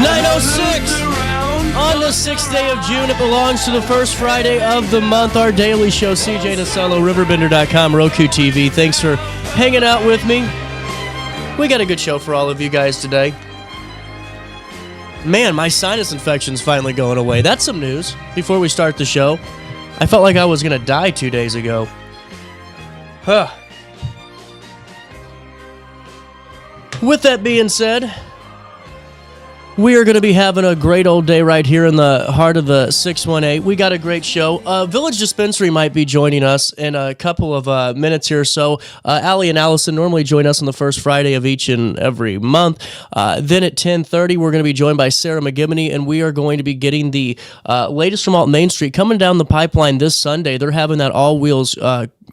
9:06 on the 6th day of June. It belongs to the first Friday of the month. Our daily show, CJ Nasello, RiverBender.com, Roku TV. Thanks for hanging out with me. We got a good show for all of you guys today. Man, my sinus infection's finally going away. That's some news. Before we start the show, I felt like I was going to die 2 days ago. With that being said, we are going to be having a great old day right here in the heart of the 618. We got a great show. Village Dispensary might be joining us in a couple of minutes here. So At.Alli and Allison normally join us on the first Friday of each and every month. Then at 10:30, we're going to be joined by Sara McGibany, and we are going to be getting the latest from Alton Main Street coming down the pipeline this Sunday. They're having that all-wheels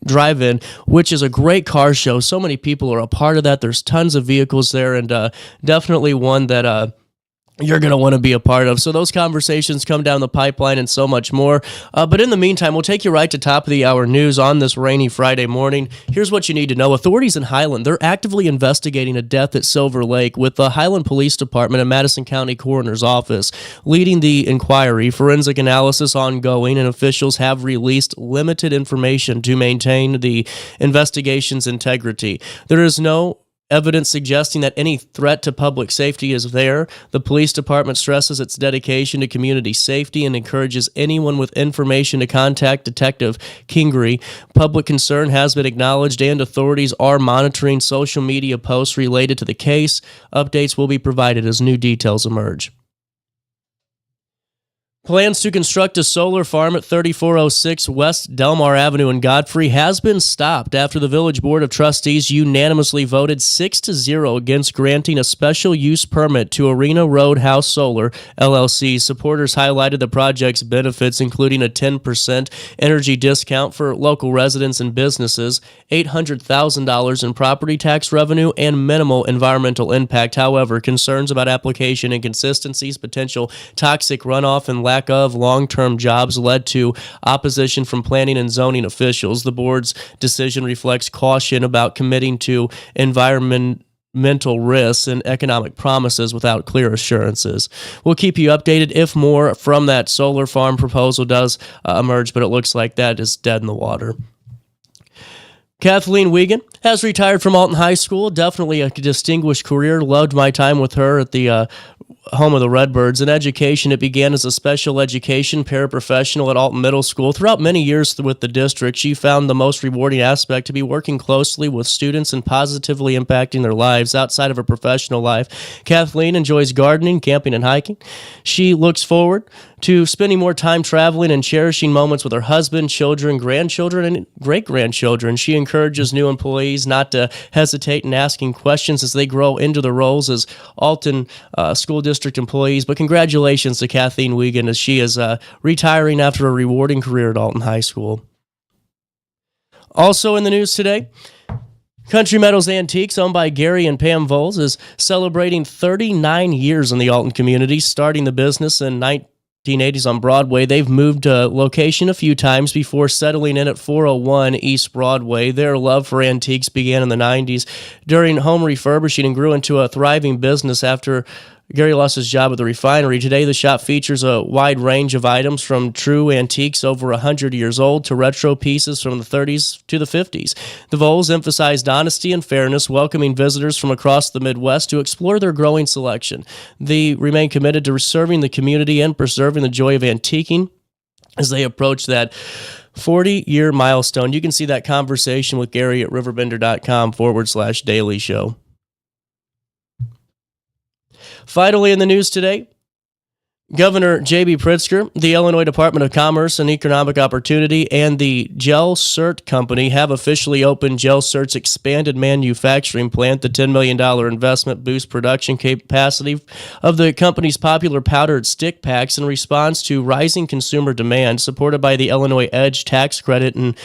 drive-in, which is a great car show. So many people are a part of that. There's tons of vehicles there, and definitely one that you're going to want to be a part of. So those conversations come down the pipeline and so much more. But in the meantime, we'll take you right to top of the hour news on this rainy Friday morning. Here's what you need to know. Authorities in Highland, they're actively investigating a death at Silver Lake with the Highland Police Department and Madison County Coroner's Office leading the inquiry. Forensic analysis ongoing, and officials have released limited information to maintain the investigation's integrity. There is no evidence suggesting that any threat to public safety is there. The police department stresses its dedication to community safety and encourages anyone with information to contact Detective Kingery. Public concern has been acknowledged, and authorities are monitoring social media posts related to the case. Updates will be provided as new details emerge. Plans to construct a solar farm at 3406 West Delmar Avenue in Godfrey has been stopped after the Village Board of Trustees unanimously voted 6-0 against granting a special use permit to Arena Roadhouse Solar, LLC. Supporters highlighted the project's benefits, including a 10% energy discount for local residents and businesses, $800,000 in property tax revenue, and minimal environmental impact. However, concerns about application inconsistencies, potential toxic runoff, and lack of long-term jobs led to opposition from planning and zoning officials. The board's decision reflects caution about committing to environmental risks and economic promises without clear assurances. We'll keep you updated if more from that solar farm proposal does emerge, but it looks like that is dead in the water. Kathleen Wiegand has retired from Alton High School. Definitely a distinguished career. Loved my time with her at the home of the Redbirds. In education, it began as a special education paraprofessional at Alton Middle School. Throughout many years with the district, she found the most rewarding aspect to be working closely with students and positively impacting their lives. Outside of her professional life, Kathleen enjoys gardening, camping, and hiking. She looks forward to spending more time traveling and cherishing moments with her husband, children, grandchildren, and great-grandchildren. She encourages new employees not to hesitate in asking questions as they grow into their roles as Alton School District employees. But congratulations to Kathleen Wiegand as she is retiring after a rewarding career at Alton High School. Also in the news today, Country Meadows Antiques, owned by Gary and Pam Voles, is celebrating 39 years in the Alton community, starting the business in 1980s on Broadway. They've moved location a few times before settling in at 401 East Broadway. Their love for antiques began in the 90s during home refurbishing and grew into a thriving business after Gary lost his job at the refinery. Today, the shop features a wide range of items from true antiques over 100 years old to retro pieces from the 30s to the 50s. The Voles emphasized honesty and fairness, welcoming visitors from across the Midwest to explore their growing selection. They remain committed to serving the community and preserving the joy of antiquing as they approach that 40-year milestone. You can see that conversation with Gary at RiverBender.com/daily show. Finally, in the news today, Governor J.B. Pritzker, the Illinois Department of Commerce and Economic Opportunity, and the Gel Cert Company have officially opened Gel Cert's expanded manufacturing plant. The $10 million investment boosts production capacity of the company's popular powdered stick packs in response to rising consumer demand, supported by the Illinois Edge tax credit and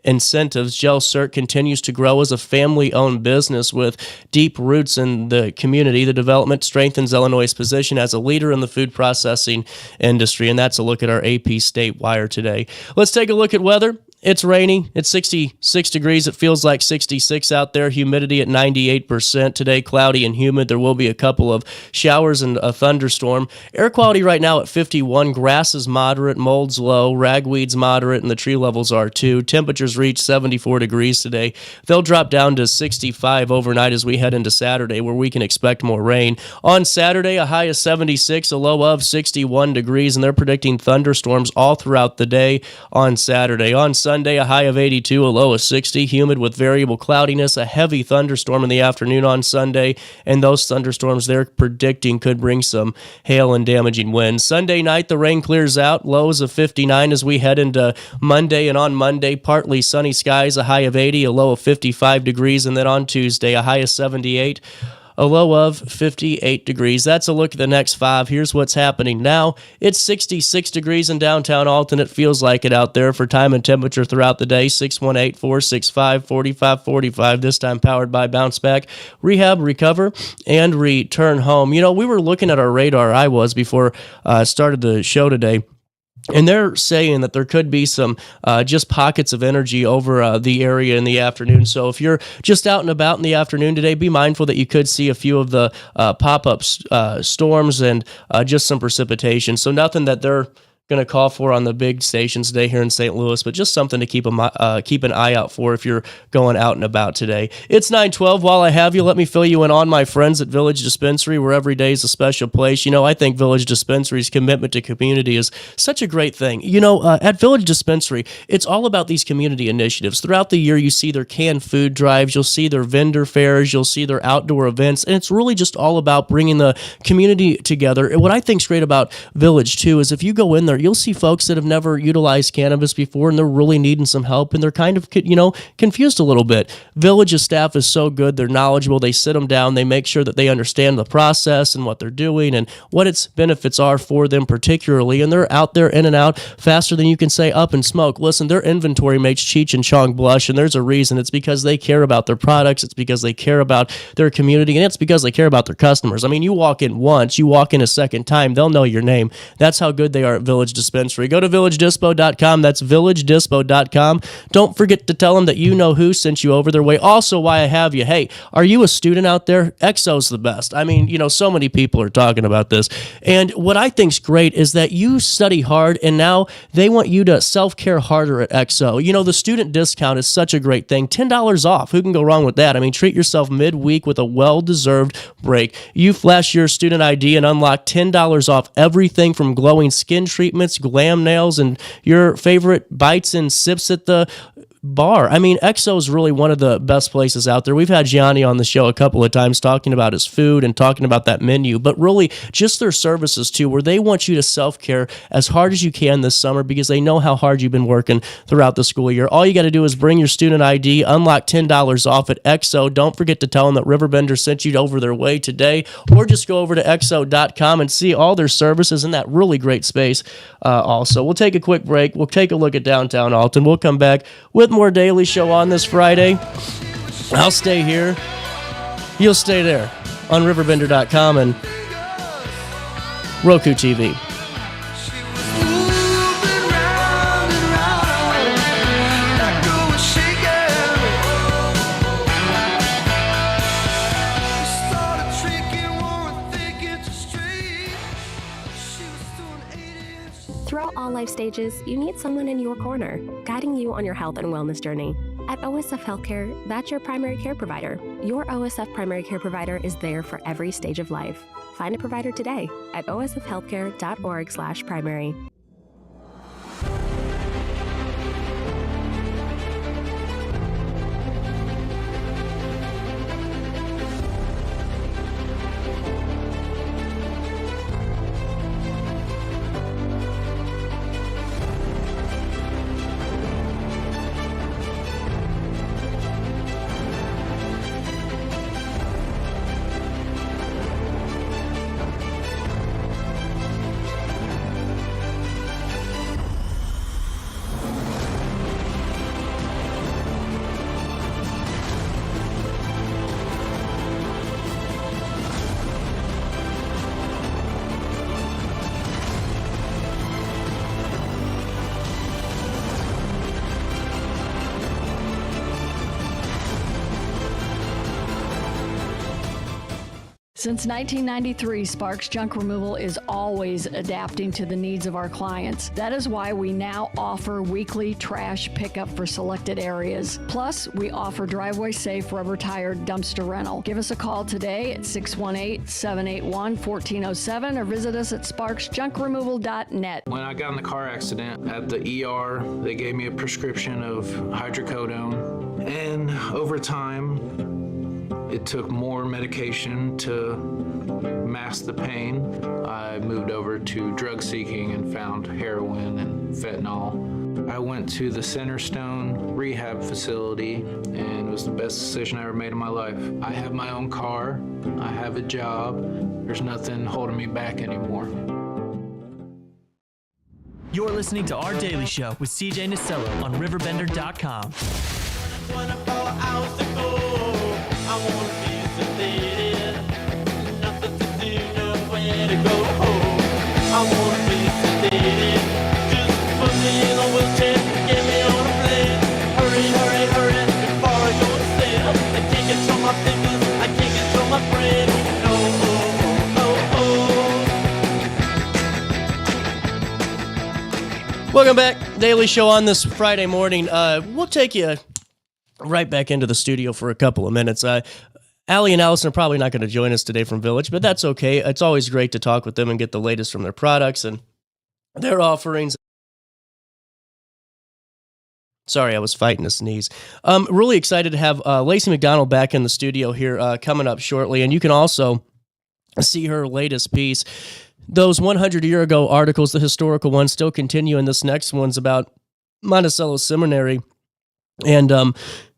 incentives. Gel Cert continues to grow as a family-owned business with deep roots in the community. The development strengthens Illinois' position as a leader in the food processing industry, and that's a look at our AP State Wire today. Let's take a look at weather. It's rainy. It's 66 degrees. It feels like 66 out there. Humidity at 98%. Today, cloudy and humid. There will be a couple of showers and a thunderstorm. Air quality right now at 51. Grass is moderate. Mold's low. Ragweed's moderate, and the tree levels are too. Temperatures reach 74 degrees today. They'll drop down to 65 overnight as we head into Saturday, where we can expect more rain. On Saturday, a high of 76, a low of 61 degrees, and they're predicting thunderstorms all throughout the day on Saturday. On Sunday, a high of 82, a low of 60, humid with variable cloudiness, a heavy thunderstorm in the afternoon on Sunday, and those thunderstorms they're predicting could bring some hail and damaging winds. Sunday night, the rain clears out, lows of 59 as we head into Monday, and on Monday, partly sunny skies, a high of 80, a low of 55 degrees, and then on Tuesday, a high of 78, a low of 58 degrees. That's a look at the next 5. Here's what's happening now. It's 66 degrees in downtown Alton. It feels like it out there for time and temperature throughout the day. 618-465-4545. This time powered by Bounce Back, Rehab, Recover, and Return Home. You know, we were looking at our radar, I was, before I started the show today. And they're saying that there could be some just pockets of energy over the area in the afternoon. So if you're just out and about in the afternoon today, be mindful that you could see a few of the pop-up storms and just some precipitation. So nothing that they're going to call for on the big stations today here in St. Louis, but just something to keep an eye out for if you're going out and about today. It's 9:12. While I have you, let me fill you in on my friends at Village Dispensary, where every day is a special place. You know, I think Village Dispensary's commitment to community is such a great thing. You know, at Village Dispensary, it's all about these community initiatives. Throughout the year, you see their canned food drives, you'll see their vendor fairs, you'll see their outdoor events, and it's really just all about bringing the community together. And what I think's great about Village, too, is if you go in there, you'll see folks that have never utilized cannabis before, and they're really needing some help, and they're kind of, confused a little bit. Village's staff is so good. They're knowledgeable. They sit them down. They make sure that they understand the process and what they're doing and what its benefits are for them particularly, and they're out there in and out faster than you can say up and smoke. Listen, their inventory makes Cheech and Chong blush, and there's a reason. It's because they care about their products. It's because they care about their community, and it's because they care about their customers. I mean, you walk in once, you walk in a second time, they'll know your name. That's how good they are at Village Dispensary. Go to villagedispo.com. That's villagedispo.com. Don't forget to tell them that you know who sent you over their way. Also, why I have you, hey, are you a student out there? XO's the best. I mean, so many people are talking about this. And what I think's great is that you study hard, and now they want you to self-care harder at XO. The student discount is such a great thing. $10 off. Who can go wrong with that? I mean, treat yourself midweek with a well-deserved break. You flash your student ID and unlock $10 off everything from glowing skin treatments, glam nails, and your favorite bites and sips at the bar. I mean, XO is really one of the best places out there. We've had Gianni on the show a couple of times talking about his food and talking about that menu, but really just their services too, where they want you to self-care as hard as you can this summer because they know how hard you've been working throughout the school year. All you got to do is bring your student ID, unlock $10 off at XO. Don't forget to tell them that RiverBender sent you over their way today, or just go over to XO.com and see all their services in that really great space. Also, we'll take a quick break. We'll take a look at downtown Alton. We'll come back with more Daily Show on this Friday. I'll stay here. You'll stay there on RiverBender.com and Roku TV. Throughout all life stages, you need someone in your corner, guiding you on your health and wellness journey. At OSF Healthcare, that's your primary care provider. Your OSF primary care provider is there for every stage of life. Find a provider today at osfhealthcare.org/primary. Since 1993, Sparks Junk Removal is always adapting to the needs of our clients. That is why we now offer weekly trash pickup for selected areas. Plus, we offer driveway-safe rubber-tired dumpster rental. Give us a call today at 618-781-1407 or visit us at sparksjunkremoval.net. When I got in the car accident at the ER, they gave me a prescription of hydrocodone, and over time, it took more medication to mask the pain. I moved over to drug seeking and found heroin and fentanyl. I went to the Centerstone rehab facility, and it was the best decision I ever made in my life. I have my own car, I have a job, there's nothing holding me back anymore. You're listening to Our Daily Show with CJ Nasello on RiverBender.com. 24 hours ago, I want to be sedated. Nothing to do, nowhere to go home. I want to be sedated. Just put me in a wheelchair, get me on a plane. Hurry, hurry, hurry, before I go insane. I can't control my fingers, I can't control my brain. No, Welcome back. Daily Show on this Friday morning. We'll take you right back into the studio for a couple of minutes. At.Alli and Allison are probably not going to join us today from Village, but that's okay. It's always great to talk with them and get the latest from their products and their offerings. Sorry, I was fighting a sneeze. Really excited to have Lacey McDonald back in the studio here coming up shortly, and you can also see her latest piece. Those 100-year-ago articles, the historical ones, still continue, and this next one's about Monticello Seminary and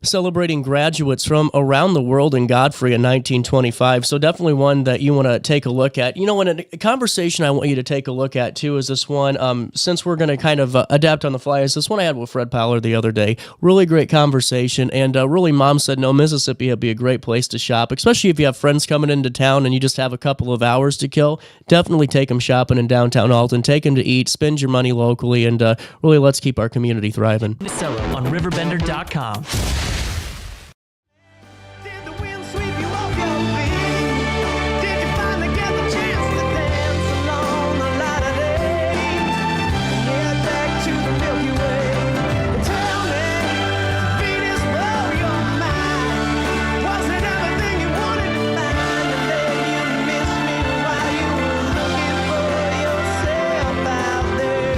celebrating graduates from around the world in Godfrey in 1925. So definitely one that you want to take a look at. You know, a conversation I want you to take a look at, too, is this one. Since we're going to kind of adapt on the fly, is this one I had with Fred Powler the other day. Really great conversation. And really, Mom said, no, Mississippi would be a great place to shop, especially if you have friends coming into town and you just have a couple of hours to kill. Definitely take them shopping in downtown Alton. Take them to eat, spend your money locally, and really let's keep our community thriving. Nasello on RiverBender.com. Did the wind sweep you off your feet? Did you finally get the chance to dance along the light of day? Head back to the Milky Way. Tell me, Venus blow your mind. Was it everything you wanted to find? And then you missed me while you were looking for yourself out there.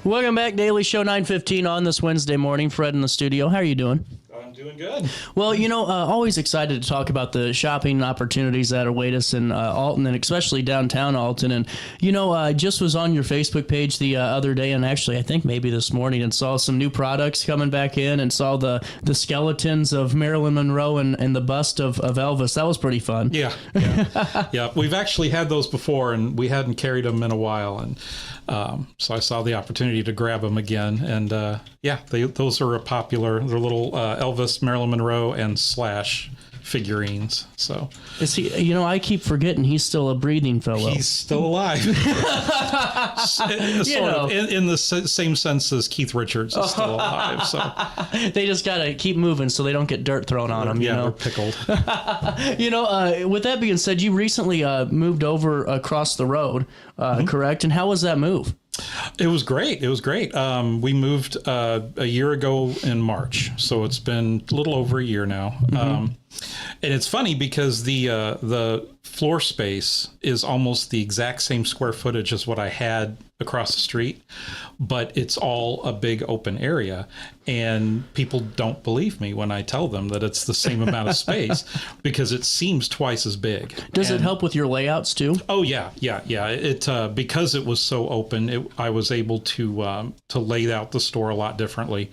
Welcome back, Daily Show 9:15 on this Wednesday morning. Fred in the studio. How are you doing? I'm doing good. Well, you know, always excited to talk about the shopping opportunities that await us in Alton, and especially downtown Alton. And, you know, I just was on your Facebook page the other day, and actually I think maybe this morning, and saw some new products coming back in, and saw the skeletons of Marilyn Monroe and the bust of Elvis. That was pretty fun. Yeah. Yeah. We've actually had those before, and we hadn't carried them in a while. And so I saw the opportunity to grab them again. And those are popular. They're little Elvis, Marilyn Monroe, and Slash figurines. So is he? You know, I keep forgetting he's still a breathing fellow. he's still alive. In the same sense as Keith Richards is still alive. So they just gotta keep moving so they don't get dirt thrown on them. Yeah, you know? they're pickled. You know, with that being said, you recently moved over across the road, correct? And how was that move? It was great. We moved a year ago in March, so it's been a little over a year now. And it's funny because the floor space is almost the exact same square footage as what I had across the street, but it's all a big open area. And people don't believe me when I tell them that it's the same amount of space because it seems twice as big. Does it help with your layouts too? Oh yeah. It because it was so open, I was able to lay out the store a lot differently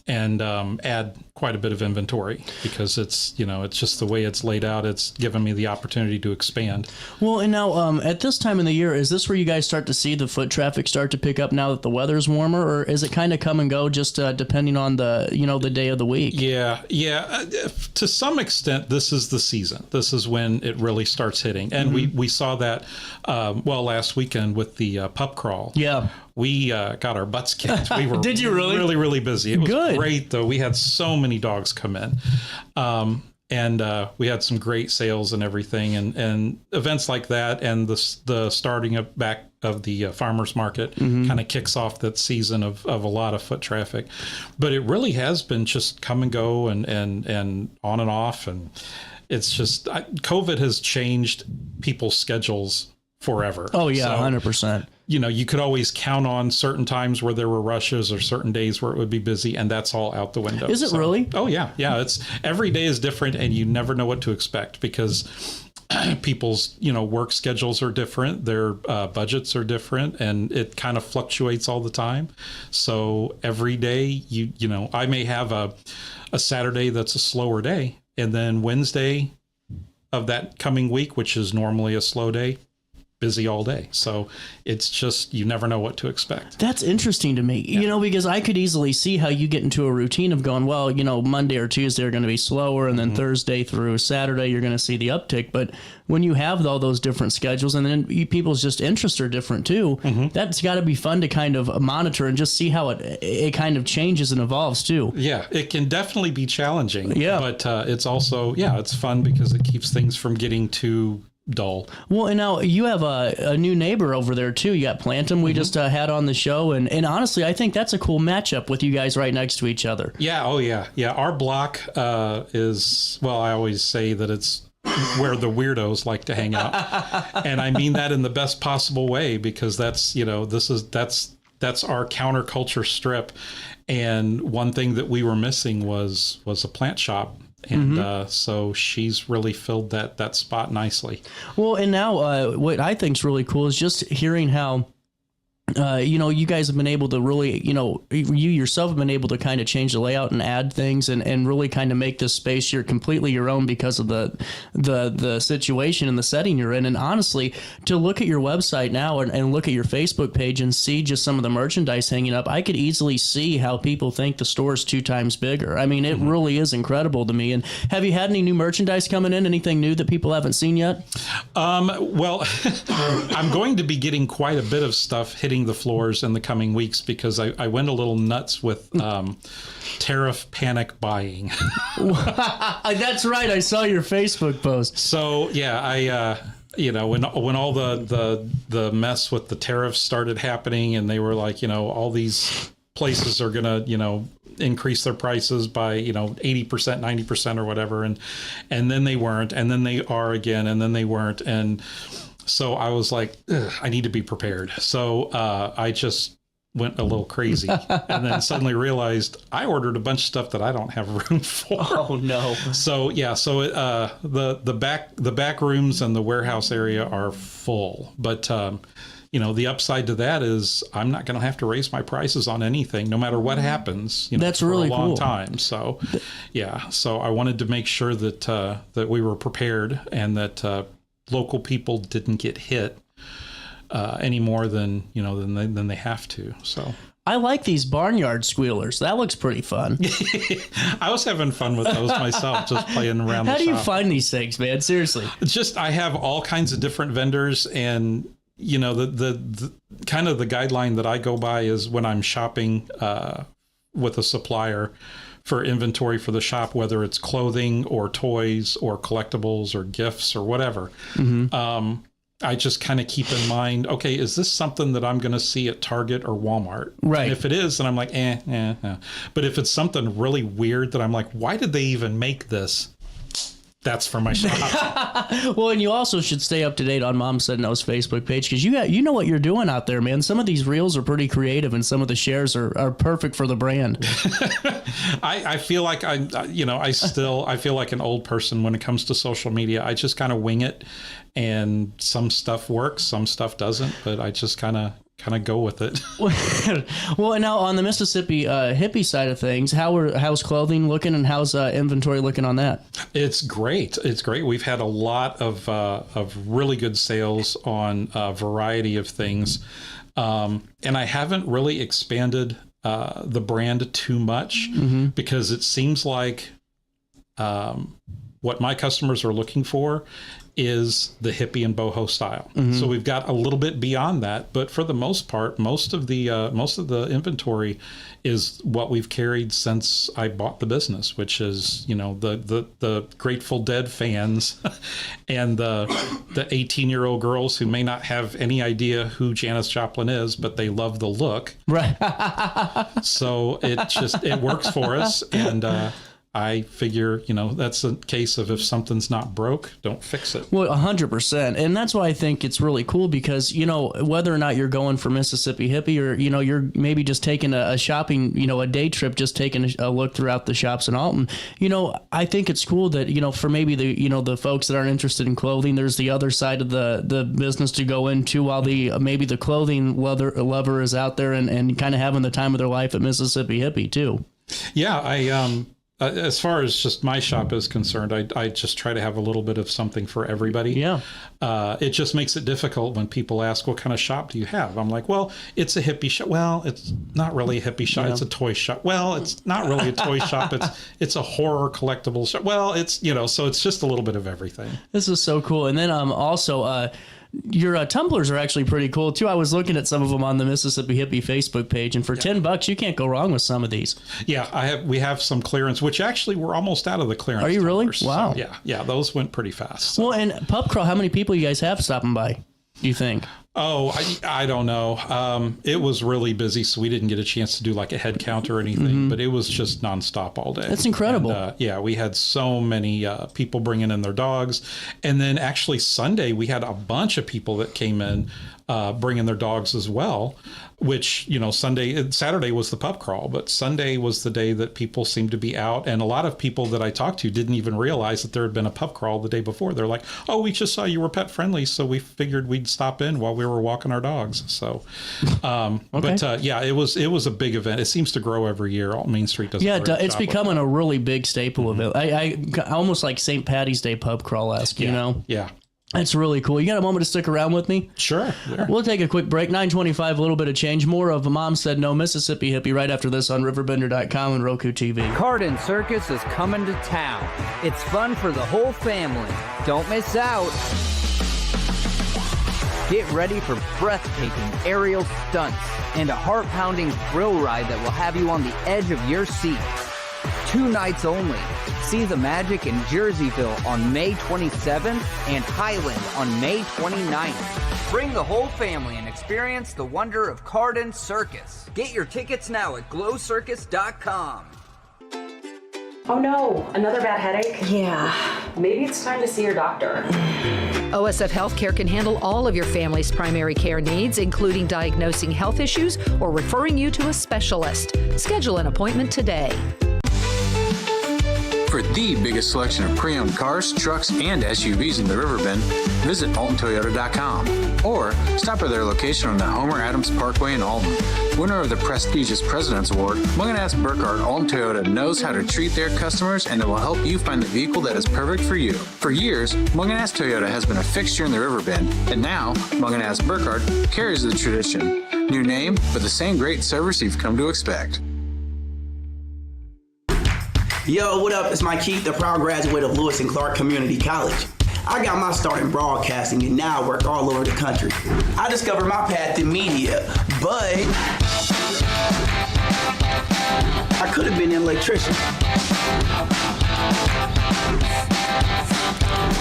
and add quite a bit of inventory because it's just the way it's laid out. It's given me the opportunity to expand. Well, and now at this time in the year, is this where you guys start to see the foot traffic start to pick up now that the weather's warmer, or is it kind of come and go just depending on the day of the week? Yeah. To some extent, this is the season. This is when it really starts hitting, and we saw that last weekend with the pup crawl. Yeah. We got our butts kicked. We were Did you really? Really, really busy. It was good. Great, though. We had so many dogs come in. And we had some great sales and everything, and events like that, and the starting of back of the farmers market kind of kicks off that season of a lot of foot traffic. But it really has been just come and go and on and off, and it's just COVID has changed people's schedules forever. Oh yeah, So, 100%. you know, you could always count on certain times where there were rushes or certain days where it would be busy, and that's all out the window. Is it really? Oh yeah. Yeah. It's every day is different, and you never know what to expect because people's, you know, work schedules are different. Their budgets are different, and it kind of fluctuates all the time. So every day you know, I may have a Saturday that's a slower day, and then Wednesday of that coming week, which is normally a slow day, busy all day. So it's just, you never know what to expect. That's interesting to me, you know, because I could easily see how you get into a routine of going, well, you know, Monday or Tuesday are going to be slower, and then Thursday through Saturday, you're going to see the uptick. But when you have all those different schedules, and then people's just interests are different too, that's got to be fun to kind of monitor and just see how it kind of changes and evolves too. Yeah, it can definitely be challenging. Yeah. But it's also, it's fun because it keeps things from getting too dull. Well, and now you have a new neighbor over there too. You got Plantum. We just had on the show, and honestly, I think that's a cool matchup with you guys right next to each other. Yeah. Oh yeah. Yeah. Our block is, well, I always say that it's where the weirdos like to hang out. And I mean that in the best possible way, because that's, you know, that's our counterculture strip. And one thing that we were missing was a plant shop. And so she's really filled that spot nicely. Well, and now what I think is really cool is just hearing how, you know, you guys have been able to really, you know, you yourself have been able to kind of change the layout and add things and really kind of make this space here completely your own because of the situation and the setting you're in. And honestly, to look at your website now and look at your Facebook page and see just some of the merchandise hanging up, I could easily see how people think the store is 2 times bigger. I mean, it really is incredible to me. And have you had any new merchandise coming in? Anything new that people haven't seen yet? Well, I'm going to be getting quite a bit of stuff hitting the floors in the coming weeks because I went a little nuts with tariff panic buying. That's right. I saw your Facebook post. So yeah, I you know, when all the mess with the tariffs started happening, and they were like, you know, all these places are gonna, you know, increase their prices by, you know, 80%, 90% or whatever, and then they weren't, and then they are again, and then they weren't, and so I was like, I need to be prepared. So I just went a little crazy, and then suddenly realized I ordered a bunch of stuff that I don't have room for. Oh no! So yeah, so the back rooms and the warehouse area are full, but you know, the upside to that is I'm not going to have to raise my prices on anything, no matter what happens. You know, that's for really a long cool. time. So yeah, so I wanted to make sure that that we were prepared, and that local people didn't get hit any more than, you know, than they have to. So I like these barnyard squealers. That looks pretty fun. I was having fun with those myself, just playing around. How the do you shop. find these things, man? Seriously. It's just, I have all kinds of different vendors, and you know, the kind of the guideline that I go by is when I'm shopping with a supplier for inventory for the shop, whether it's clothing or toys or collectibles or gifts or whatever. I just kind of keep in mind, okay, is this something that I'm going to see at Target or Walmart? Right. And if it is, then I'm like, But if it's something really weird that I'm like, why did they even make this? That's for my shop. Well, and you also should stay up to date on Mom Said No's Facebook page, because you know what you're doing out there, man. Some of these reels are pretty creative, and some of the shares are perfect for the brand. I feel like I feel like an old person when it comes to social media. I just kind of wing it, and some stuff works, some stuff doesn't, but I just kind of go with it. Well, and now on the Mississippi hippie side of things, how's clothing looking, and how's inventory looking on that? It's great. It's great. We've had a lot of really good sales on a variety of things, and I haven't really expanded the brand too much because it seems like what my customers are looking for is the hippie and boho style. So we've got a little bit beyond that, but for the most part, most of the inventory is what we've carried since I bought the business, which is, you know, the Grateful Dead fans and the 18-year-old girls who may not have any idea who Janis Joplin is, but they love the look. Right. So it works for us. And I figure, you know, that's a case of if something's not broke, don't fix it. Well, 100%. And that's why I think it's really cool because, you know, whether or not you're going for Mississippi Hippie or, you know, you're maybe just taking a shopping, you know, a day trip, just taking a look throughout the shops in Alton, you know, I think it's cool that, you know, for maybe the, you know, the folks that aren't interested in clothing, there's the other side of the business to go into while maybe the clothing lover is out there and kind of having the time of their life at Mississippi Hippie too. Yeah, as far as just my shop is concerned, I just try to have a little bit of something for everybody. Yeah. It just makes it difficult when people ask, what kind of shop do you have? I'm like, well, it's a hippie shop. Well, it's not really a hippie shop. Yeah. It's a toy shop. Well, it's not really a toy shop. It's a horror collectible shop. Well, it's, you know, so it's just a little bit of everything. This is so cool. And then also, your tumblers are actually pretty cool too. I was looking at some of them on the Mississippi Hippie Facebook page, and for $10, you can't go wrong with some of these. Yeah, we have some clearance, which actually we're almost out of the clearance. Are you really? Tumblers. Wow. So, yeah, those went pretty fast. So. Well, and Pub Crawl, how many people you guys have stopping by, do you think? Oh, I don't know. It was really busy, so we didn't get a chance to do like a head count or anything, but it was just nonstop all day. That's incredible. And, yeah, we had so many people bringing in their dogs. And then actually Sunday, we had a bunch of people that came in bringing their dogs as well, which, you know, Saturday was the pub crawl, but Sunday was the day that people seemed to be out. And a lot of people that I talked to didn't even realize that there had been a pub crawl the day before. They're like, oh, we just saw you were pet friendly, so we figured we'd stop in while we were walking our dogs. So, okay. But yeah, it was a big event. It seems to grow every year. Alton Main Street does. Yeah, it's becoming a really big staple of it. I almost like St. Patty's Day pub crawl-esque, you know? Yeah. That's really cool. You got a moment to stick around with me? Sure. We'll take a quick break. 9:25, a little bit of change. More of Mom Said No Mississippi Hippie right after this on RiverBender.com and Roku TV. Cardin Circus is coming to town. It's fun for the whole family. Don't miss out. Get ready for breathtaking aerial stunts and a heart-pounding thrill ride that will have you on the edge of your seat. 2 nights only. See the magic in Jerseyville on May 27th and Highland on May 29th. Bring the whole family and experience the wonder of Cardin Circus. Get your tickets now at glowcircus.com. Oh no, another bad headache? Yeah. Maybe it's time to see your doctor. OSF Healthcare can handle all of your family's primary care needs, including diagnosing health issues or referring you to a specialist. Schedule an appointment today. For the biggest selection of pre-owned cars, trucks, and SUVs in the Riverbend, visit AltonToyota.com or stop at their location on the Homer Adams Parkway in Alton. Winner of the prestigious President's Award, Mungan Burkhardt Alton Toyota knows how to treat their customers, and it will help you find the vehicle that is perfect for you. For years, Mungan Toyota has been a fixture in the Riverbend, and now Mungan Burkhardt carries the tradition. New name, but the same great service you've come to expect. Yo, what up? It's Mike Keith, the proud graduate of Lewis and Clark Community College. I got my start in broadcasting and now I work all over the country. I discovered my path in media, but I could have been an electrician.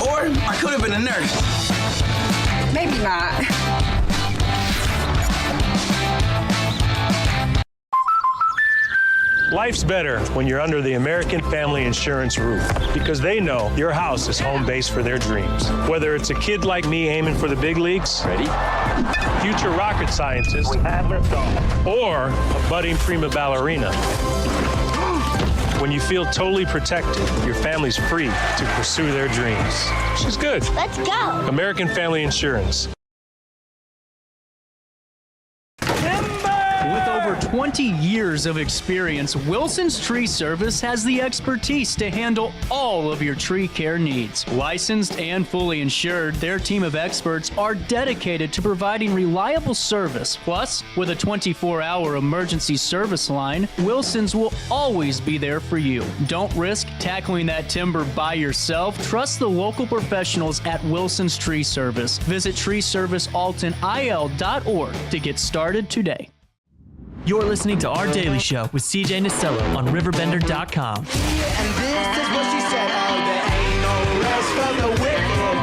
Or I could have been a nurse. Maybe not. Life's better when you're under the American Family Insurance roof because they know your house is home base for their dreams. Whether it's a kid like me aiming for the big leagues, ready? Future rocket scientist, or a budding prima ballerina. When you feel totally protected, your family's free to pursue their dreams. She's good. Let's go. American Family Insurance. With over 20 years of experience, Wilson's Tree Service has the expertise to handle all of your tree care needs. Licensed and fully insured, their team of experts are dedicated to providing reliable service. Plus, with a 24-hour emergency service line, Wilson's will always be there for you. Don't risk tackling that timber by yourself. Trust the local professionals at Wilson's Tree Service. Visit treeservicealtonil.org to get started today. You're listening to Our Daily Show with CJ Nasello on RiverBender.com. And this is what she said, oh, there ain't no rest for the wicked.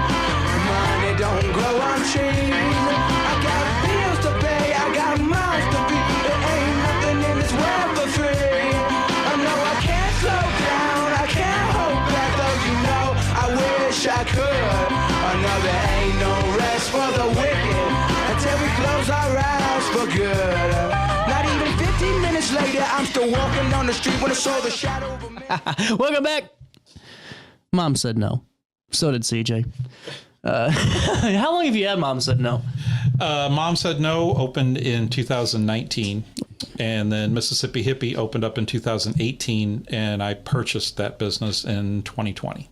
Money don't grow on trees. I got bills to pay, I got mouths to feed. There ain't nothing in this world for free. I know I can't slow down, I can't hold back, though you know I wish I could. I know there ain't no rest for the wicked until we close our eyes for good. Not even 15 minutes later, I'm still walking down the street when I saw the shadow of a man. Welcome back. Mom said no. So did CJ. How long have you had Mom Said No? Mom Said No opened in 2019, and then Mississippi Hippie opened up in 2018, and I purchased that business in 2020.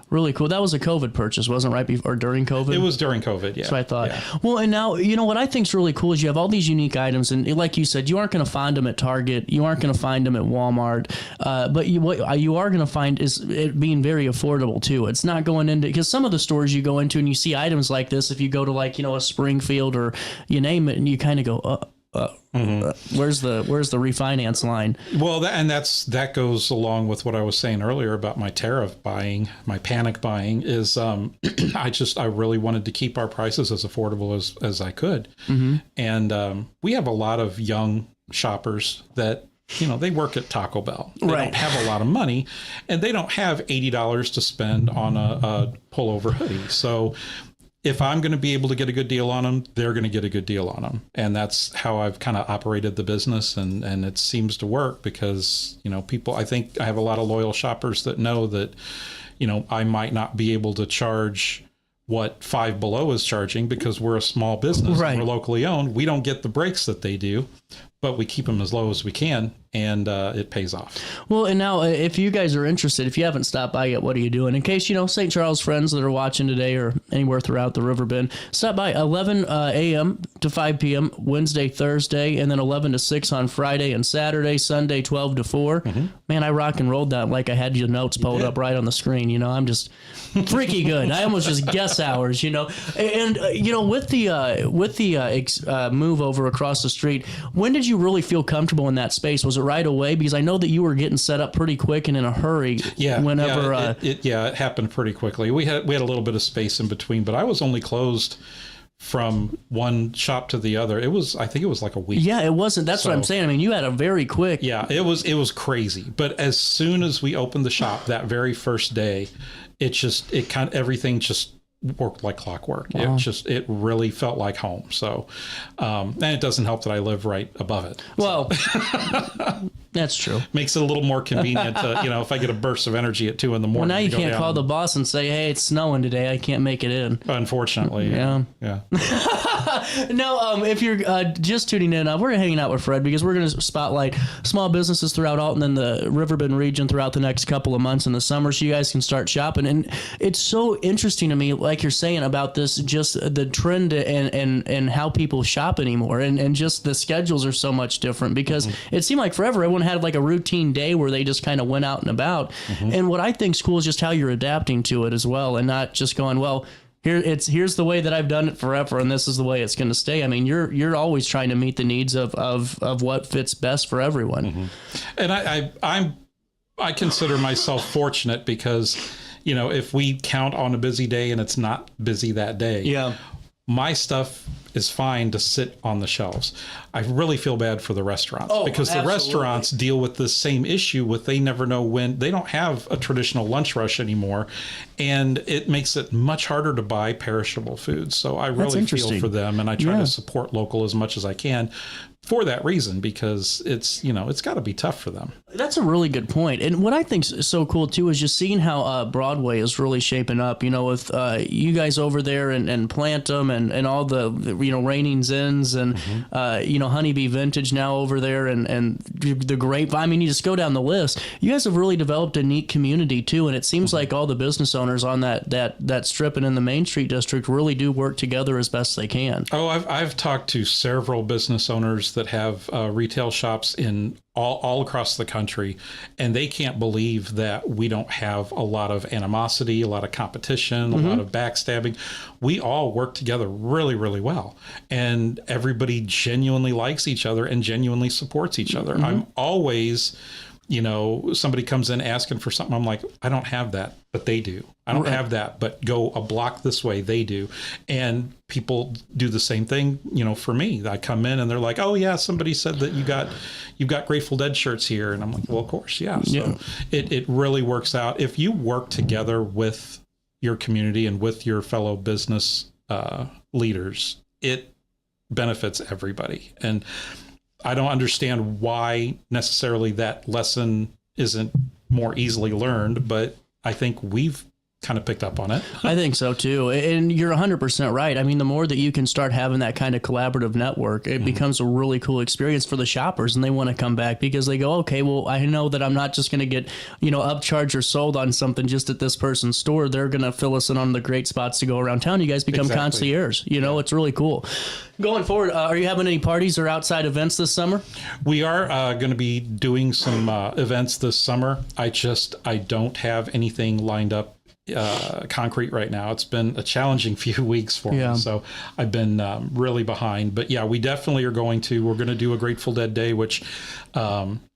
Really cool. That was a COVID purchase, wasn't it, right before or during COVID? It was during COVID, yeah. That's what I thought. Yeah. Well, and now, you know, what I think is really cool is you have all these unique items, and like you said, you aren't going to find them at Target, you aren't going to find them at Walmart, but what you are going to find is it being very affordable, too. It's not going into, because some of the stores you go into and you see items like this, if you go to, like, you know, a Springfield or you name it, and you kind of go, where's the refinance line? Well, that goes along with what I was saying earlier about my tariff buying, my panic buying is I really wanted to keep our prices as affordable as I could. Mm-hmm. And we have a lot of young shoppers that, you know, they work at Taco Bell. They don't have a lot of money, and they don't have $80 to spend on a pullover hoodie. So if I'm going to be able to get a good deal on them, they're going to get a good deal on them. And that's how I've kind of operated the business. And it seems to work because, you know, I think I have a lot of loyal shoppers that know that, you know, I might not be able to charge what Five Below is charging because we're a small business. Right. And we're locally owned. We don't get the breaks that they do, but we keep them as low as we can, and it pays off. Well, and now if you guys are interested, if you haven't stopped by yet, what are you doing? In case, you know, St. Charles friends that are watching today or anywhere throughout the Riverbend, stop by 11 a.m. to 5 p.m. Wednesday, Thursday, and then 11 to 6 on Friday and Saturday, Sunday 12 to 4. Mm-hmm. Man, I rock and rolled that like I had your notes pulled up right on the screen. You know, I'm just freaky good. I almost just guess hours, you know. And, you know, with the move over across the street, when did you really feel comfortable in that space? Was it right away? Because I know that you were getting set up pretty quick and in a hurry. Yeah. Whenever it happened pretty quickly. We had a little bit of space in between, but I was only closed from one shop to the other. I think it was like a week. Yeah, it wasn't. That's what I'm saying. I mean, you had a very quick. Yeah, it was crazy. But as soon as we opened the shop that very first day, everything just worked like clockwork. Wow. It really felt like home. So, and it doesn't help that I live right above it. Well, that's true. Makes it a little more convenient to, you know, if I get a burst of energy at 2 a.m. Well, now you can't call the boss and say, hey, it's snowing today, I can't make it in. Unfortunately. Yeah. Now, if you're just tuning in, we're hanging out with Fred because we're going to spotlight small businesses throughout Alton and the Riverbend region throughout the next couple of months in the summer so you guys can start shopping. And it's so interesting to me, like you're saying about this, just the trend and how people shop anymore. And just the schedules are so much different because it seemed like forever everyone had like a routine day where they just kind of went out and about. And what I think is cool is just how you're adapting to it as well and not just going, well, here's the way that I've done it forever and this is the way it's going to stay. I mean, you're always trying to meet the needs of what fits best for everyone. And I consider myself fortunate because, you know, if we count on a busy day and it's not busy that day, my stuff is fine to sit on the shelves. I really feel bad for the restaurants because the restaurants deal with the same issue with they never know when. They don't have a traditional lunch rush anymore, and it makes it much harder to buy perishable foods. So I really feel for them, and I try to support local as much as I can. for that reason, because it's, it's got to be tough for them. That's a really good point. And what I think is so cool, too, is just seeing how Broadway is really shaping up, with you guys over there and Plantum and all the Rainings Inns and, Honeybee Vintage now over there and the Grapevine. I mean, you just go down the list. You guys have really developed a neat community, too, and it seems like all the business owners on that strip and in the Main Street district really do work together as best they can. Oh, I've talked to several business owners that have retail shops in all across the country, and they can't believe that we don't have a lot of animosity, a lot of competition, a lot of backstabbing. We all work together really, really well, and everybody genuinely likes each other and genuinely supports each other. I'm always, somebody comes in asking for something, I'm like, I don't have that, but they do. I don't have that, but go a block this way, they do. And people do the same thing, for me. I come in and they're like, oh yeah, somebody said that you've got Grateful Dead shirts here. And I'm like, well, of course, yeah. So it really works out. If you work together with your community and with your fellow business leaders, it benefits everybody. And I don't understand why necessarily that lesson isn't more easily learned, but I think we've kind of picked up on it. I think so too. And you're 100% right. I mean, the more that you can start having that kind of collaborative network, it becomes a really cool experience for the shoppers, and they want to come back because they go, okay, well, I know that I'm not just going to get, upcharged or sold on something just at this person's store. They're going to fill us in on the great spots to go around town. You guys become concierge. It's really cool. Going forward, are you having any parties or outside events this summer? We are going to be doing some events this summer. I don't have anything lined up concrete right now. It's been a challenging few weeks for me, so I've been really behind. But yeah, we're going to do a Grateful Dead Day, which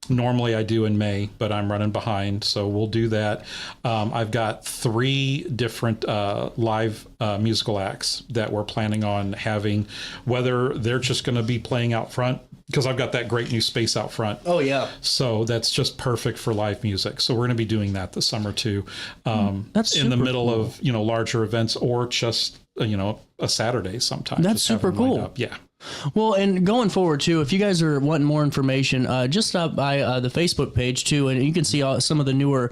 normally I do in May, but I'm running behind, so we'll do that. I've got 3 different live musical acts that we're planning on having, whether they're just going to be playing out front, because I've got that great new space out front. Oh, yeah. So that's just perfect for live music. So we're going to be doing that this summer, too. That's in the middle of, larger events, or just, a Saturday sometimes. That's super cool. Yeah. Well, and going forward, too, if you guys are wanting more information, just stop by the Facebook page, too, and you can see some of the newer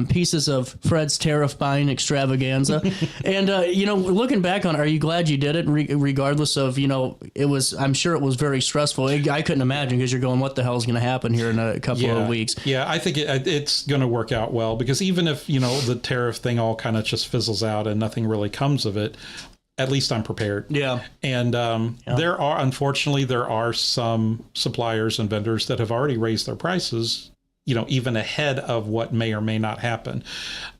pieces of Fred's tariff buying extravaganza. And, looking back on it, are you glad you did it, regardless of, I'm sure it was very stressful. I couldn't imagine, because you're going, what the hell is going to happen here in a couple of weeks? Yeah, I think it's going to work out well, because even if, the tariff thing all kind of just fizzles out and nothing really comes of it, at least I'm prepared. Yeah. And there are some suppliers and vendors that have already raised their prices, even ahead of what may or may not happen.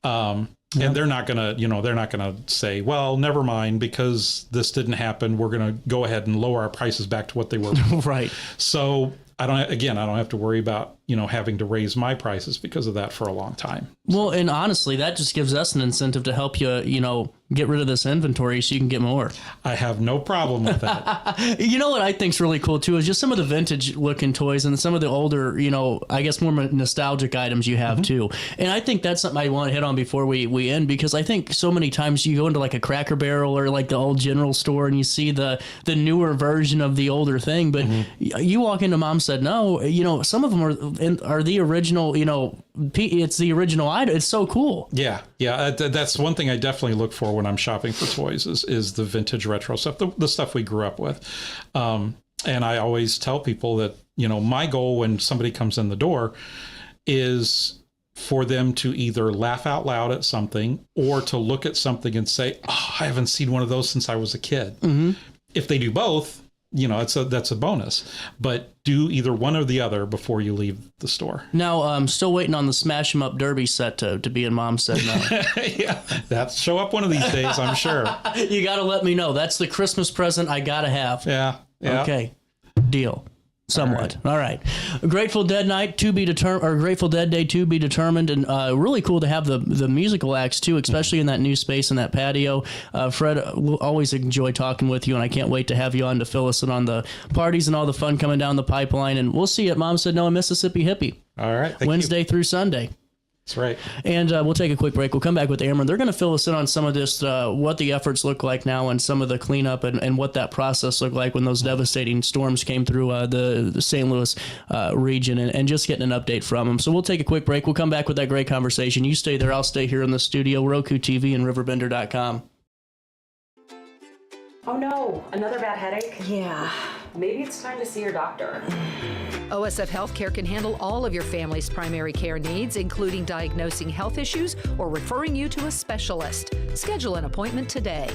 And they're not going to say, well, never mind, because this didn't happen, we're going to go ahead and lower our prices back to what they were. Right. So I don't have to worry about, having to raise my prices because of that for a long time. Well, and honestly, that just gives us an incentive to help you, get rid of this inventory so you can get more. I have no problem with that. You know what I think's really cool too is just some of the vintage looking toys and some of the older, I guess more nostalgic items you have too. And I think that's something I want to hit on before we end, because I think so many times you go into like a Cracker Barrel or like the old general store and you see the newer version of the older thing, but you walk into Mom Said No, some of them are the original, it's the original item. It's so cool. Yeah. That's one thing I definitely look for when I'm shopping for toys is the vintage retro stuff, the stuff we grew up with. And I always tell people that, my goal when somebody comes in the door is for them to either laugh out loud at something or to look at something and say, oh, I haven't seen one of those since I was a kid. If they do both, that's a bonus, but do either one or the other before you leave the store. Now, I'm still waiting on the Smash 'em Up Derby set to be in Mom Said No. Yeah, that's show up one of these days, I'm sure. You got to let me know. That's the Christmas present I got to have. Yeah. Okay. Deal. Somewhat. All right. Grateful Dead Night to be determined, or Grateful Dead Day to be determined, and really cool to have the musical acts too, especially in that new space in that patio. Fred, we'll always enjoy talking with you, and I can't wait to have you on to fill us in on the parties and all the fun coming down the pipeline. And we'll see you at Mom Said No in Mississippi Hippie. All right. Wednesday through Sunday. That's right. And we'll take a quick break. We'll come back with Ameren. They're going to fill us in on some of this, what the efforts look like now and some of the cleanup and what that process looked like when those devastating storms came through the St. Louis region and just getting an update from them. So we'll take a quick break. We'll come back with that great conversation. You stay there. I'll stay here in the studio, Roku TV and RiverBender.com. Oh no, another bad headache? Yeah. Maybe it's time to see your doctor. OSF Healthcare can handle all of your family's primary care needs, including diagnosing health issues or referring you to a specialist. Schedule an appointment today.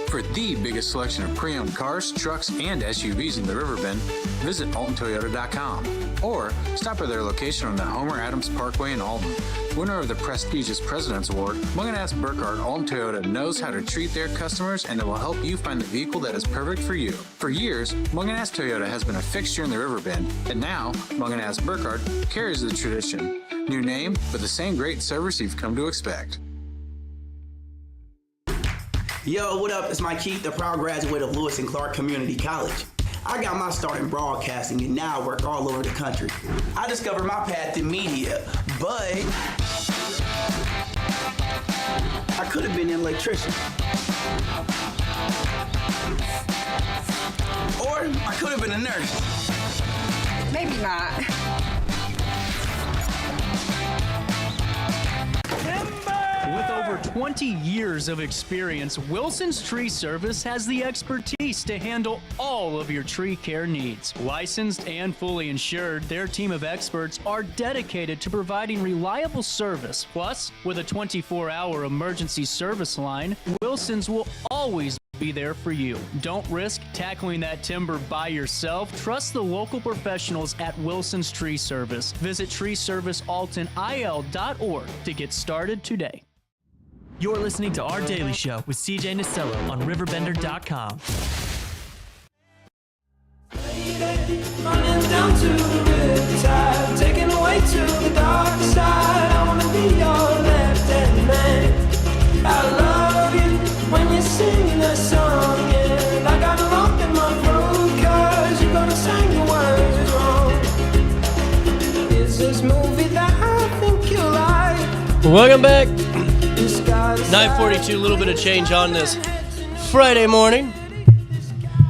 For the biggest selection of pre-owned cars, trucks, and SUVs in the Riverbend, visit AltonToyota.com or stop at their location on the Homer Adams Parkway in Alton. Winner of the prestigious President's Award, Munganast Burkhardt Alton Toyota knows how to treat their customers, and it will help you find the vehicle that is perfect for you. For years, Munganast Toyota has been a fixture in the Riverbend, and now Munganast Burkhardt carries the tradition. New name, but the same great service you've come to expect. Yo, what up? It's Mike Keith, the proud graduate of Lewis and Clark Community College. I got my start in broadcasting and now I work all over the country. I discovered my path in media, but I could have been an electrician. Or I could have been a nurse. Maybe not. With over 20 years of experience, Wilson's Tree Service has the expertise to handle all of your tree care needs. Licensed and fully insured, their team of experts are dedicated to providing reliable service. Plus, with a 24-hour emergency service line, Wilson's will always be there for you. Don't risk tackling that timber by yourself. Trust the local professionals at Wilson's Tree Service. Visit treeservicealtonil.org to get started today. You're listening to Our Daily Show with CJ Nasello on RiverBender.com. Running down to the riptide, taken away to the dark side. I wanna be your left-hand man. I love you when you're singing that song, and I got a lump in my throat 'cause you're gonna sing the words wrong. Is this movie that I think you like? Welcome back. 9:42, a little bit of change on this Friday morning.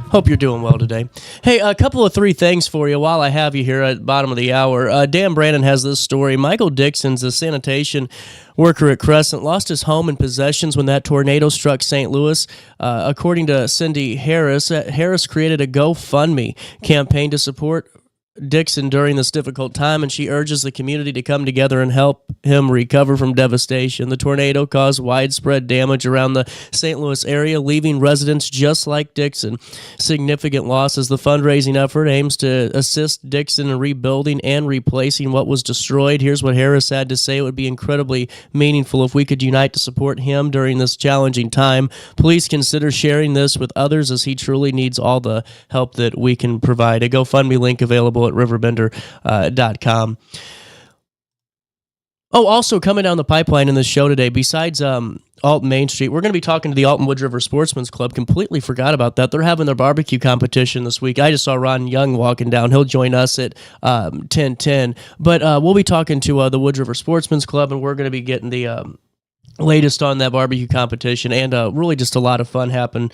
Hope you're doing well today. Hey, a couple of three things for you while I have you here at the bottom of the hour. Dan Brandon has this story. Michael Dixon's a sanitation worker at Crescent, lost his home and possessions when that tornado struck St. Louis. According to Cindy Harris, Harris created a GoFundMe campaign to support Dixon during this difficult time, and she urges the community to come together and help him recover from devastation. The tornado caused widespread damage around the St. Louis area, leaving residents just like Dixon significant losses. The fundraising effort aims to assist Dixon in rebuilding and replacing what was destroyed. Here's what Harris had to say. It would be incredibly meaningful if we could unite to support him during this challenging time. Please consider sharing this with others, as he truly needs all the help that we can provide. A GoFundMe link available at RiverBender.com. Oh, also coming down the pipeline in this show today, besides Alton Main Street, we're going to be talking to the Alton Wood River Sportsman's Club. Completely forgot about that. They're having their barbecue competition this week. I just saw Ron Young walking down. He'll join us at 10:10. But we'll be talking to the Wood River Sportsman's Club, and we're going to be getting the latest on that barbecue competition, and really just a lot of fun happened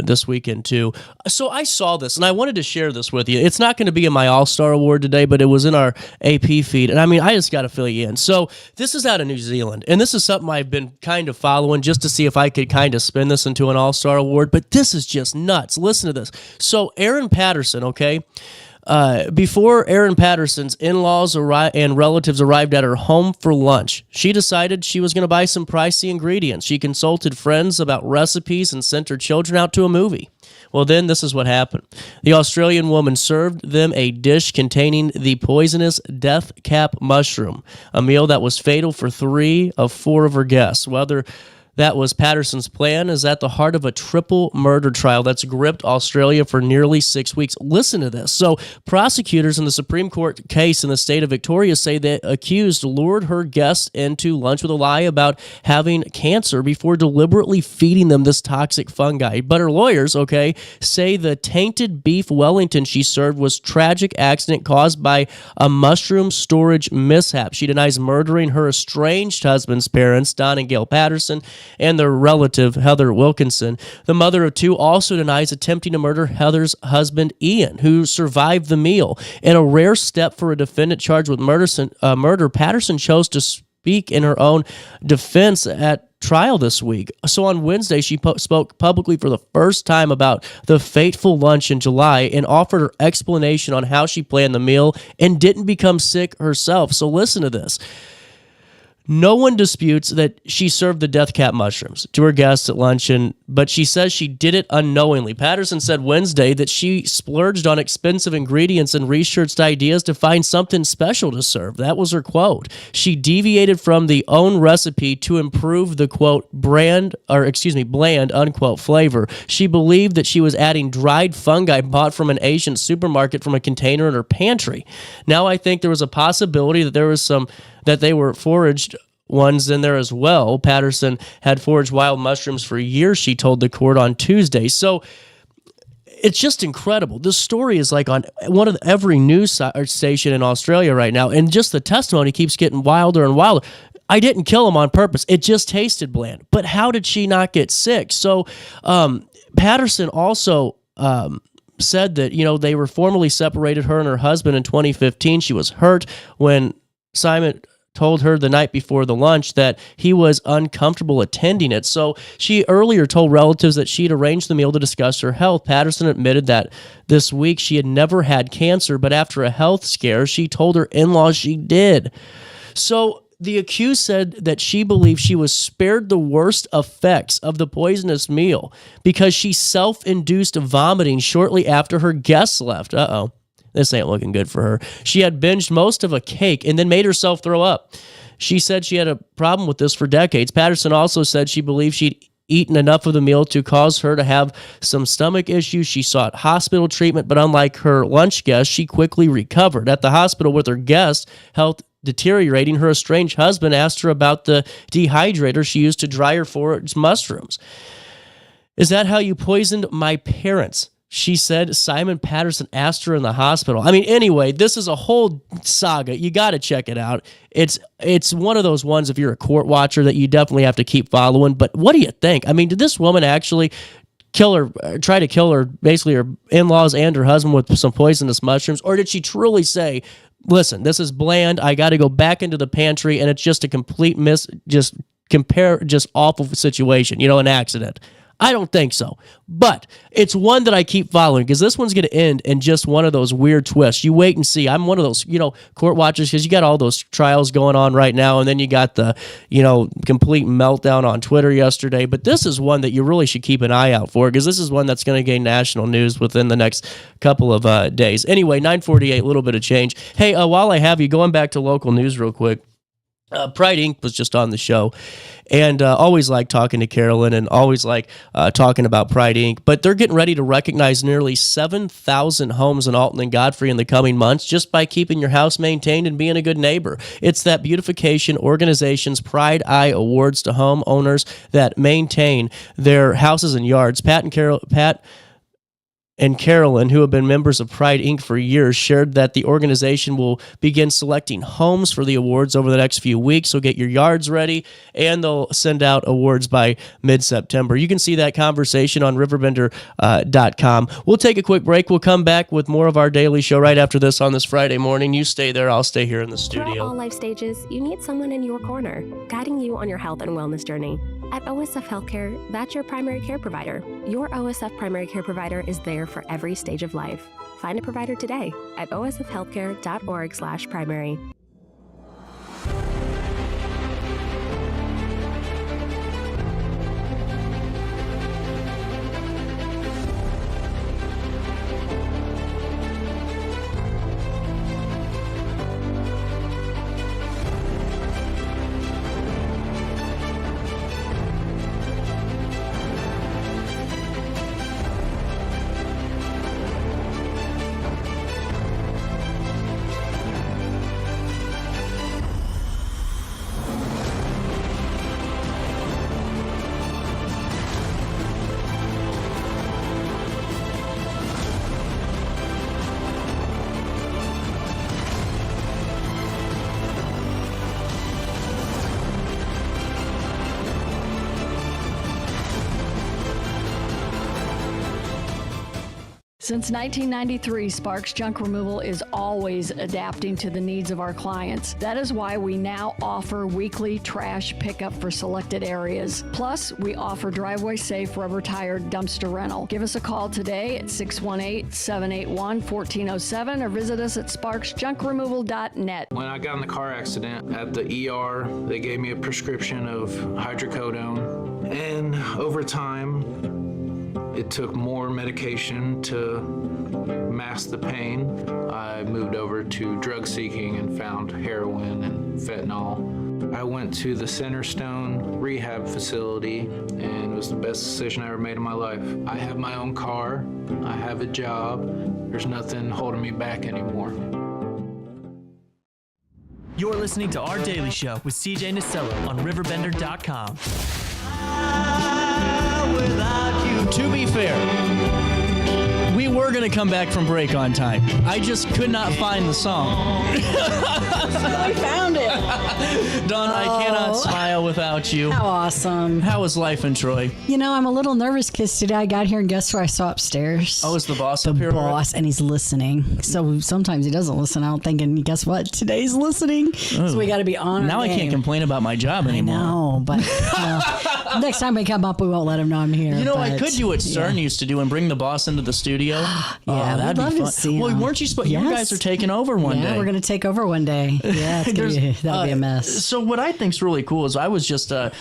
this weekend too. So I saw this and I wanted to share this with you. It's not going to be in my All-Star Award today, but it was in our AP feed, and I mean, I just got to fill you in. So this is out of New Zealand, and this is something I've been kind of following just to see if I could kind of spin this into an All-Star Award, but this is just nuts. Listen to this. So Erin Patterson, okay? Before Erin Patterson's in-laws and relatives arrived at her home for lunch, she decided she was going to buy some pricey ingredients. She consulted friends about recipes and sent her children out to a movie. Well, then this is what happened. The Australian woman served them a dish containing the poisonous death cap mushroom, a meal that was fatal for 3 of 4 of her guests. Whether That was Patterson's plan, is at the heart of a triple murder trial that's gripped Australia for nearly 6 weeks. Listen to this. So prosecutors in the Supreme Court case in the state of Victoria say the accused lured her guests into lunch with a lie about having cancer before deliberately feeding them this toxic fungi. But her lawyers, say the tainted beef Wellington she served was tragic accident caused by a mushroom storage mishap. She denies murdering her estranged husband's parents, Don and Gail Patterson, and their relative, Heather Wilkinson. The mother of two also denies attempting to murder Heather's husband, Ian, who survived the meal. In a rare step for a defendant charged with murder, Patterson chose to speak in her own defense at trial this week. So on Wednesday, she spoke publicly for the first time about the fateful lunch in July and offered her explanation on how she planned the meal and didn't become sick herself. So listen to this. No one disputes that she served the death cap mushrooms to her guests at luncheon, but she says she did it unknowingly. Patterson said Wednesday that she splurged on expensive ingredients and researched ideas to find something special to serve. That was her quote. She deviated from the own recipe to improve the quote bland, unquote flavor. She believed that she was adding dried fungi bought from an Asian supermarket from a container in her pantry. Now I think there was a possibility that they were foraged ones in there as well. Patterson had foraged wild mushrooms for years, she told the court on Tuesday. So it's just incredible. This story is like on one of every news station in Australia right now, and just the testimony keeps getting wilder and wilder. I didn't kill him on purpose. It just tasted bland. But how did she not get sick? So Patterson also said that, they were formally separated, her and her husband, in 2015. She was hurt when Simon told her the night before the lunch that he was uncomfortable attending it. So she earlier told relatives that she'd arranged the meal to discuss her health. Patterson admitted that this week she had never had cancer, but after a health scare, she told her in-laws she did. So the accused said that she believed she was spared the worst effects of the poisonous meal because she self-induced vomiting shortly after her guests left. This ain't looking good for her. She had binged most of a cake and then made herself throw up. She said she had a problem with this for decades. Patterson also said she believed she'd eaten enough of the meal to cause her to have some stomach issues. She sought hospital treatment, but unlike her lunch guest, she quickly recovered. At the hospital with her guest, health deteriorating, her estranged husband asked her about the dehydrator she used to dry her foraged mushrooms. Is that how you poisoned my parents? She said. Simon Patterson asked her in the hospital. Anyway, this is a whole saga. You got to check it out. It's one of those ones, if you're a court watcher, that you definitely have to keep following. But what do you think? Did this woman actually try to kill her, basically her in-laws and her husband with some poisonous mushrooms? Or did she truly say, listen, this is bland, I got to go back into the pantry, and it's just a complete awful situation, an accident? I don't think so. But it's one that I keep following because this one's going to end in just one of those weird twists. You wait and see. I'm one of those, court watchers because you got all those trials going on right now, and then you got the, complete meltdown on Twitter yesterday. But this is one that you really should keep an eye out for because this is one that's going to gain national news within the next couple of days. Anyway, 9:48, a little bit of change. Hey, while I have you, going back to local news real quick. Pride Inc. was just on the show, and always like talking to Carolyn and always like talking about Pride Inc. But they're getting ready to recognize nearly 7,000 homes in Alton and Godfrey in the coming months just by keeping your house maintained and being a good neighbor. It's that beautification organization's Pride Eye Awards to homeowners that maintain their houses and yards. Pat and Carolyn, who have been members of Pride Inc. for years, shared that the organization will begin selecting homes for the awards over the next few weeks. So get your yards ready, and they'll send out awards by mid-September. You can see that conversation on RiverBender.com. We'll take a quick break. We'll come back with more of our daily show right after this on this Friday morning. You stay there. I'll stay here in the studio. Throughout all life stages, you need someone in your corner, guiding you on your health and wellness journey. At OSF Healthcare, that's your primary care provider. Your OSF primary care provider is there for every stage of life. Find a provider today at osfhealthcare.org/primary. Since 1993, Sparks Junk Removal is always adapting to the needs of our clients. That is why we now offer weekly trash pickup for selected areas. Plus, we offer driveway-safe rubber-tired dumpster rental. Give us a call today at 618-781-1407 or visit us at sparksjunkremoval.net. When I got in the car accident at the ER, they gave me a prescription of hydrocodone. And over time, it took more medication to mask the pain. I moved over to drug seeking and found heroin and fentanyl. I went to the Centerstone rehab facility, and it was the best decision I ever made in my life. I have my own car. I have a job. There's nothing holding me back anymore. You're listening to Our Daily Show with CJ Nasello on RiverBender.com. Without you, to be fair, we were going to come back from break on time. I just could not find the song. I found it. Dawn, I cannot smile without you. How awesome. How was life in Troy? You know, I'm a little nervous because today I got here and guess who I saw upstairs? Oh, is the boss the up here? The boss, and he's listening. So sometimes he doesn't listen out thinking, guess what? Today's listening. Oh. So we got to be on Now I can't complain about my job anymore. I know, but next time we come up, we won't let him know I'm here. You know, but, I could do what Stern used to do and bring the boss into the studio. Yeah, that'd we'd be love fun. to see well, him. weren't you supposed? You guys are taking over one day. Yeah, we're going to take over one day. Yeah, that'll be a mess. So what I think's really cool is I was just on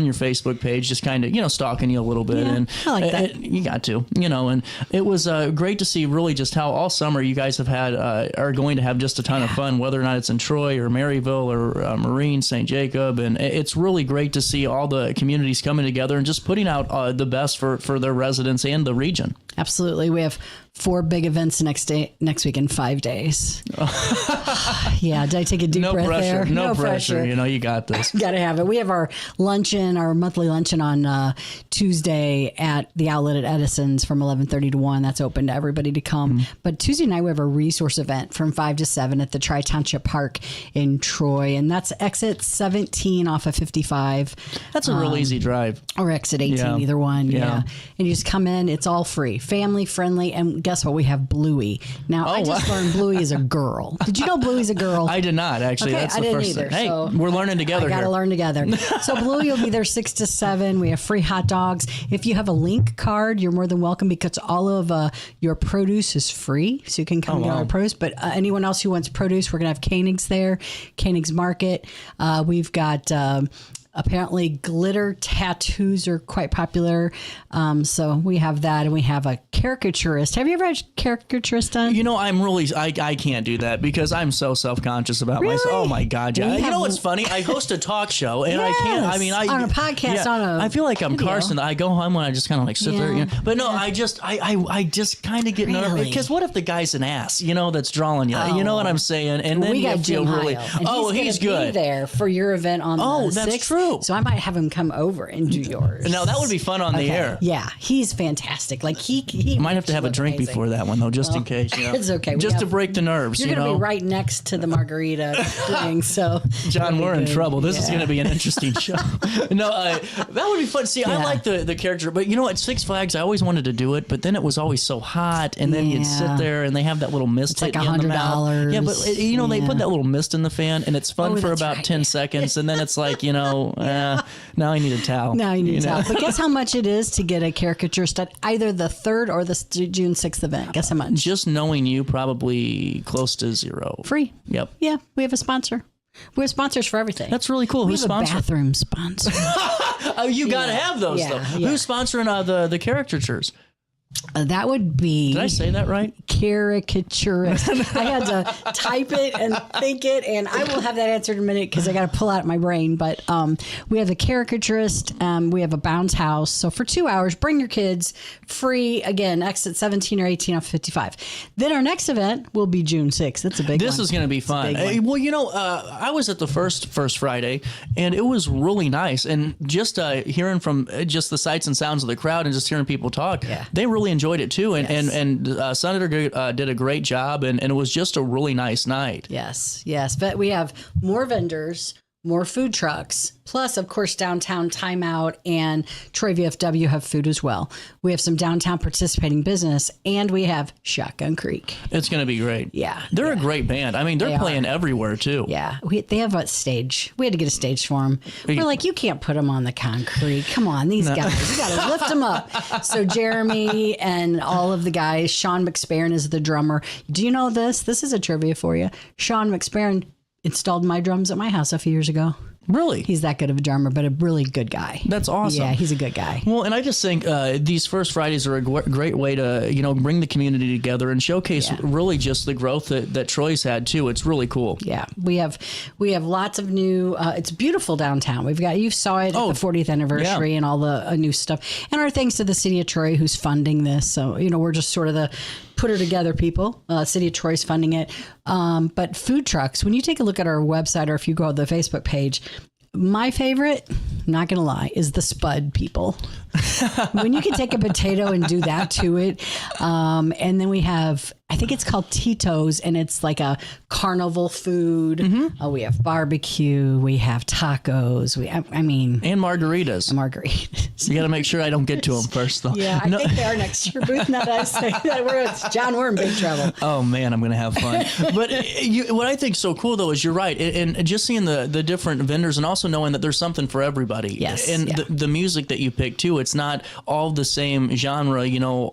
your Facebook page, just kind of stalking you a little bit, and I like that. You got to, and it was great to see really just how all summer you guys have had are going to have just a ton of fun, whether or not it's in Troy or Maryville or Marine, St. Jacob, and it's really great to see all the communities coming together and just putting out the best for their residents and the region. Absolutely. We have 4 big events next week in 5 days. Yeah, did I take a deep breath there? No pressure. You got this. Got to have it. We have our luncheon, our monthly luncheon on Tuesday at the outlet at Edison's from 11:30 to 1. That's open to everybody to come. But Tuesday night we have a resource event from 5 to 7 at the Tri-Township Park in Troy, and that's exit 17 off of 55. That's a real easy drive. Or exit 18, either one. Yeah. And you just come in. It's all free, family friendly, and guess what? We have Bluey. Now, I just learned Bluey is a girl. Did you know Bluey's a girl? I did not, actually. Okay, That's I the didn't first either. thing. Hey, So we're learning together I got to here. learn together. So Bluey will be there 6 to 7. We have free hot dogs. If you have a link card, you're more than welcome because all of your produce is free. So you can come and get our produce. But anyone else who wants produce, we're going to have Koenig's there, Koenig's Market. We've got... apparently glitter tattoos are quite popular. So we have that, and we have a caricaturist. Have you ever had a caricaturist done? I can't do that because I'm so self-conscious about myself. Oh my God. Yeah. You know what's funny? I host a talk show and I can't, on a podcast, I feel like I'm video. Carson. I go home and I just kind of like sit there. But no, I just kind of get nervous because what if the guy's an ass, that's drawing you? You know what I'm saying? And then you feel really, he's good. Be there for your event on the 6th. That's true. So I might have him come over and do yours. Now that would be fun on the air. Yeah, he's fantastic. Like he might have to have a drink before that one though, just in case. It's okay. Just to break the nerves. You're going to be right next to the margarita thing. So John, we're in trouble. This is going to be an interesting show. No, that would be fun. See, I like the character, but at Six Flags, I always wanted to do it, but then it was always so hot, and then you'd sit there, and they have that little mist. It's like $100. Yeah, but they put that little mist in the fan, and it's fun for about 10 seconds, and then it's like, now I need a towel. Now you need a towel. But guess how much it is to get a caricaturist at either the 3rd or the June 6th event? Guess how much? Just knowing you, probably close to zero. Free. Yep. Yeah, we have a sponsor. We have sponsors for everything. That's really cool. Who's sponsoring? We have a bathroom sponsor. Oh, you got to have those, though. Yeah. Who's sponsoring the caricatures? That would be... Did I say that right? Caricaturist. I had to type it and think it, and I will have that answered in a minute because I got to pull out my brain. But we have a caricaturist. We have a bounce house. So for 2 hours, bring your kids free. Again, exit 17 or 18 off 55. Then our next event will be June 6th. That's a big one. This is going to be fun. Well, I was at the first Friday, and it was really nice. And just hearing from just the sights and sounds of the crowd and just hearing people talk, they really enjoyed it too. And Senator did a great job, and it was just a really nice night. Yes. But we have more vendors, more food trucks. Plus, of course, Downtown Timeout and Troy VFW have food as well. We have some downtown participating business, and we have Shotgun Creek. It's going to be great. Yeah. They're a great band. I mean, they're playing everywhere, too. Yeah. They have a stage. We had to get a stage for them. We're like, you can't put them on the concrete. Come on, these guys. You got to lift them up. So Jeremy and all of the guys, Sean McSparron is the drummer. Do you know this? This is a trivia for you. Sean McSparron installed my drums at my house a few years ago. Really? He's that good of a drummer, but a really good guy. That's awesome. Yeah, he's a good guy. Well, and I just think these First Fridays are a great way to, bring the community together and showcase really just the growth that Troy's had, too. It's really cool. Yeah. We have lots of new, it's beautiful downtown. You saw it at the 40th anniversary and all the new stuff. And our thanks to the city of Troy who's funding this. So, we're just sort of the put her together people. City of Troy's funding it. But food trucks, when you take a look at our website or if you go to the Facebook page, my favorite, not going to lie, is the Spud people. When you can take a potato and do that to it. And then we have, I think it's called Tito's, and it's like a carnival food. We have barbecue. We have tacos. And margaritas. You got to make sure I don't get to them first, though. Yeah, I think they are next to your booth. Now that I say that, John, we're in big trouble. Oh, man, I'm going to have fun. But what I think is so cool, though, is you're right. And just seeing the different vendors and also knowing that there's something for everybody. Yes. And the music that you pick, too, it's not all the same genre,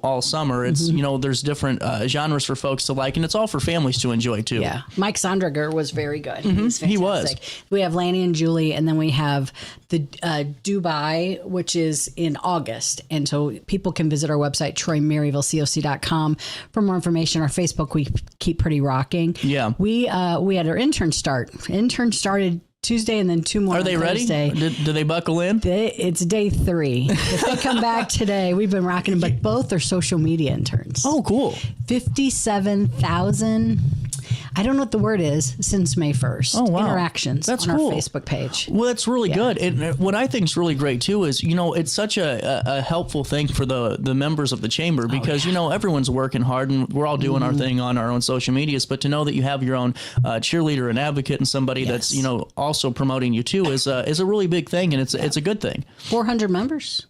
all summer. It's, there's different genres for folks to like, and it's all for families to enjoy, too. Yeah. Mike Sondrager was very good. He was. We have Lanny and Julie, and then we have the Dubai, which is in August. And so people can visit our website, TroyMaryvilleCoc.com for more information. Our Facebook, we keep pretty rocking. Yeah. We had our intern start. Intern started Tuesday and then 2 more. Are they ready? Do they buckle in? It's day 3. If they come back today, we've been rocking them, but both are social media interns. Oh, cool. 57,000. I don't know what the word is since May 1st. Oh, wow. Interactions on cool. our Facebook page. Well, that's really good. And what I think is really great, too, is, it's such a helpful thing for the members of the chamber because, everyone's working hard and we're all doing our thing on our own social medias. But to know that you have your own cheerleader and advocate and somebody that's, also promoting you, too, is a really big thing. And it's a good thing. 400 members.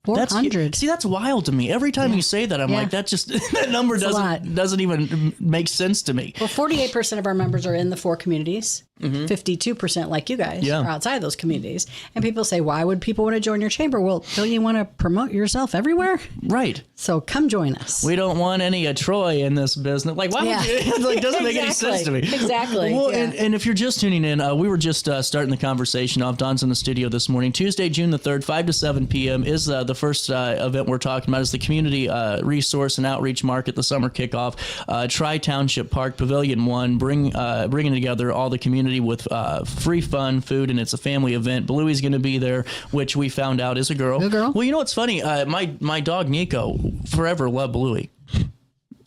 400. That's wild to me. Every time you say that, I'm like, that number doesn't even make sense to me. Well, 48% of our members are in the 4 communities. 52%, like you guys, are outside those communities. And people say, why would people want to join your chamber? Well, don't you want to promote yourself everywhere? Right. So come join us. We don't want any Troy in this business. Like, why would you? It doesn't make any sense to me. Exactly. Well, and if you're just tuning in, we were just starting the conversation off. Don's in the studio this morning. Tuesday, June the 3rd, 5 to 7 p.m. is the first event we're talking about is the Community Resource and Outreach Market, the summer kickoff. Tri-Township Park, Pavilion 1, bringing together all the community with free fun, food, and it's a family event. Bluey's going to be there, which we found out is a girl. A girl? Well, what's funny? My dog, Nico, forever loved Bluey.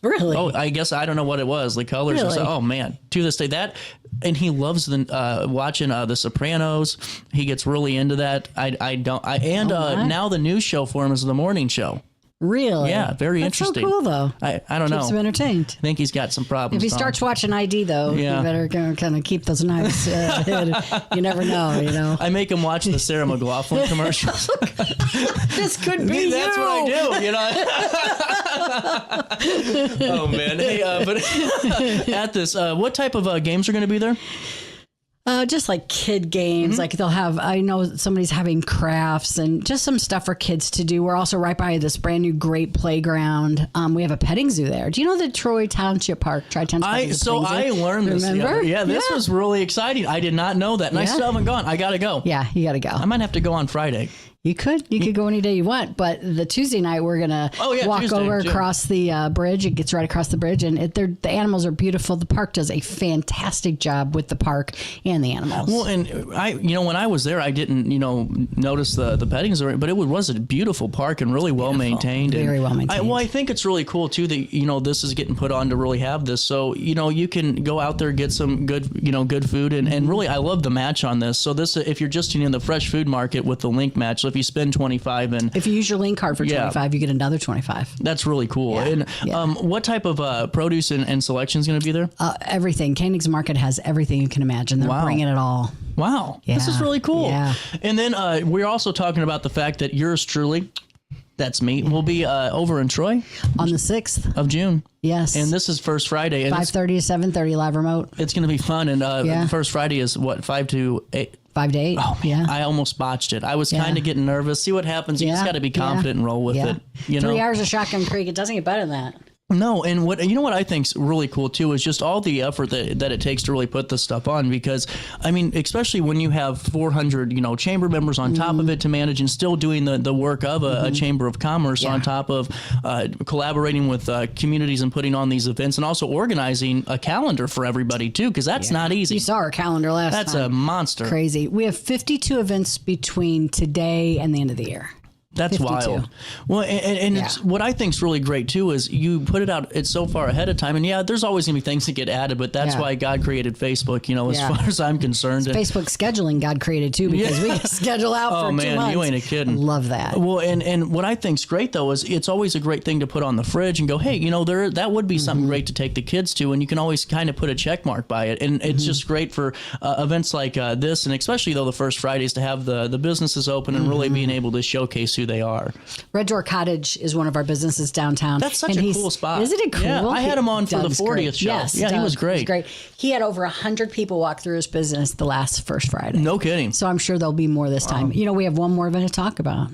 Really? Oh, I guess I don't know what it was. The colors. Really? Oh man, to this day and he loves watching The Sopranos. He gets really into that. Now the news show for him is the morning show. Really? Yeah, very That's interesting. So cool, though. I don't know. Keeps him entertained. I think he's got some problems. If he starts watching ID, though, you better kind of keep those knives hid. You never know, I make him watch the Sara McGibany commercials. This could be That's what I do, Oh, man. Hey, but at this, what type of games are going to be there? Just like kid games, like they'll have, I know somebody's having crafts and just some stuff for kids to do. We're also right by this brand new great playground. We have a petting zoo there. Do you know the Troy Township Park? I learned this. Remember? This was really exciting. I did not know that. And I still haven't gone. I got to go. Yeah, you got to go. I might have to go on Friday. You could go any day you want, but the Tuesday night we're gonna walk over across the bridge. It gets right across the bridge, and the animals are beautiful. The park does a fantastic job with the park and the animals. Well, and when I was there, I didn't notice the petting zoo, but it was a beautiful park and really well maintained. Very well maintained. I think it's really cool too that this is getting put on to really have this. So you can go out there, get some good good food, and really I love the match on this. So this, if you're just in the fresh food market with the link match. So if if you spend 25 and if you use your link card for 25, you get another 25. That's really cool. Yeah. And what type of produce and selection is going to be there? Everything. Koenig's Market has everything you can imagine. They're bringing it all. Wow. Yeah. This is really cool. Yeah. And then we're also talking about the fact that yours truly, that's me, will be over in Troy on the 6th of June. Yes. And this is First Friday. And 5:30 to 7:30 live remote. It's going to be fun. And First Friday is what, 5 to 8? 5 to 8. Oh, man. I almost botched it. I was kind of getting nervous. See what happens. You just got to be confident and roll with it. You know? 3 hours of Shotgun Creek. It doesn't get better than that. No, and what I think's really cool too is just all the effort that it takes to really put this stuff on, because I mean, especially when you have 400 chamber members on top of it to manage, and still doing the work of a chamber of commerce on top of collaborating with communities and putting on these events, and also organizing a calendar for everybody too, because that's not easy. You saw our calendar last time. That's a monster. Crazy. We have 52 events between today and the end of the year. That's 52. wild. Well, and it's, what I think's really great too is you put it out. It's so far ahead of time, and there's always gonna be things that get added, but that's why God created Facebook. As far as I'm concerned, Facebook scheduling God created too, because we can schedule out for 2 months. Oh man, you ain't a kidding. Love that. Well, and what I think's great though is it's always a great thing to put on the fridge and go, hey, that would be something great to take the kids to, and you can always kind of put a check mark by it, and it's just great for events like this, and especially though the first Fridays to have the businesses open and really being able to showcase who they are. Red Door Cottage is one of our businesses downtown. That's such a cool spot. Isn't it cool? Yeah, I had him on for the 40th show. Yes, yeah, he was great. He was great. He had over 100 people walk through his business the last first Friday. No kidding. So I'm sure there'll be more this time. We have one more event to talk about.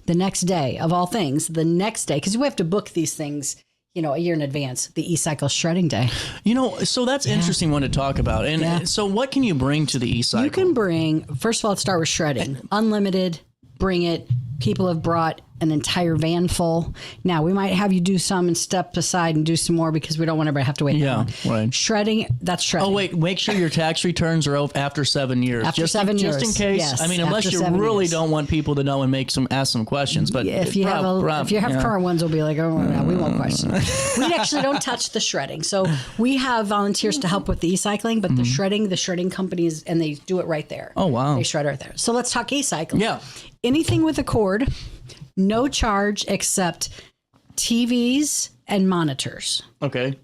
The next day, of all things, because we have to book these things a year in advance, the e-cycle shredding day. So that's interesting one to talk about. And so what can you bring to the e-cycle? You can bring, first of all, let's start with shredding. Unlimited, bring it. People have brought an entire van full. Now, we might have you do some and step aside and do some more because we don't want everybody to have to wait that long. Right. Shredding, that's shredding. Oh, wait, make sure your tax returns are after 7 years. After 7 years. Just in case. Yes, I mean, unless you really don't want people to know and ask some questions. But if you have current ones, we'll be like, oh, no, we won't question. We actually don't touch the shredding. So we have volunteers to help with the e-cycling, but the shredding companies, and they do it right there. Oh, wow. They shred right there. So let's talk e-cycling. Yeah. Anything with a cord, no charge except TVs and monitors. Okay.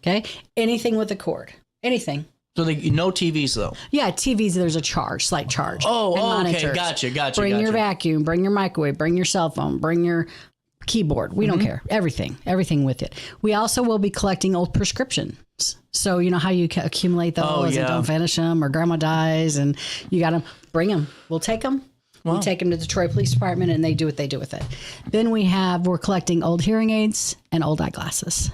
Anything with a cord. Anything. So no TVs though. Yeah, TVs. There's a slight charge. Okay, gotcha. Bring your vacuum. Bring your microwave. Bring your cell phone. Bring your keyboard. We don't care. Everything with it. We also will be collecting old prescriptions. So you know how you accumulate those and don't finish them, or grandma dies and you got them. Bring them. We'll take them. Wow. We take them to the Detroit Police Department and they do what they do with it. Then we're collecting old hearing aids and old eyeglasses.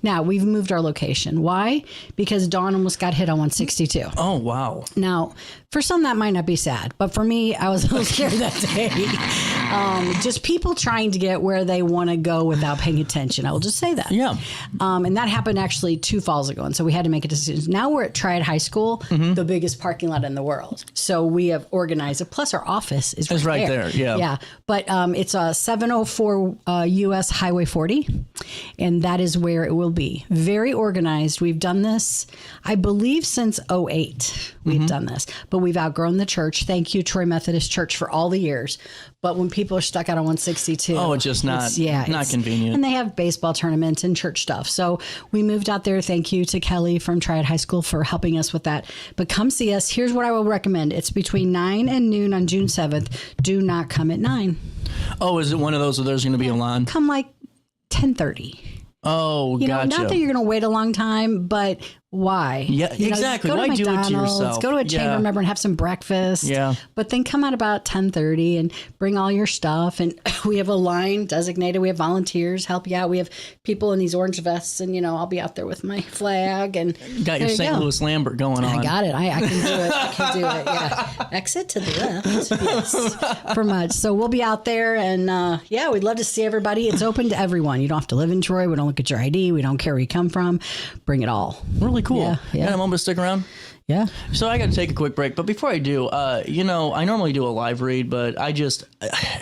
Now, we've moved our location. Why? Because Dawn almost got hit on 162. Oh, wow. Now, for some, that might not be sad. But for me, I was a little scared that day. Just people trying to get where they want to go without paying attention. I will just say that. Yeah. And that happened actually 2 falls ago. And so we had to make a decision. Now we're at Triad High School, the biggest parking lot in the world. So we have organized it. Plus, our office is right there. Yeah. Yeah. But it's 704 US Highway 40. And that is where it will be. Very organized. We've done this, I believe, since 2008. We've done this. But we've outgrown the church. Thank you, Troy Methodist Church, for all the years. But when people are stuck out on 162. Oh, it's just not convenient. And they have baseball tournaments and church stuff. So we moved out there. Thank you to Kelly from Triad High School for helping us with that. But come see us. Here's what I will recommend. It's between 9 and noon on June 7th. Do not come at 9. Oh, is it one of those where there's going to be a line? Come like 10:30. Oh, gotcha. Not that you're going to wait a long time, but why? Yeah, exactly. Why do it to yourself? Go to a chamber member and have some breakfast. Yeah. But then come out about 10:30 and bring all your stuff. And we have a line designated. We have volunteers help you out. We have people in these orange vests, and I'll be out there with my flag. And got your St. Louis Lambert going on. I got it. I can do it. I can do it. Yeah. Exit to the left. Yes. For much. So we'll be out there, and we'd love to see everybody. It's open to everyone. You don't have to live in Troy. We don't look at your ID. We don't care where you come from. Bring it all. Really cool. Yeah. Got a moment to stick around? Yeah. So I got to take a quick break. But before I do, I normally do a live read, but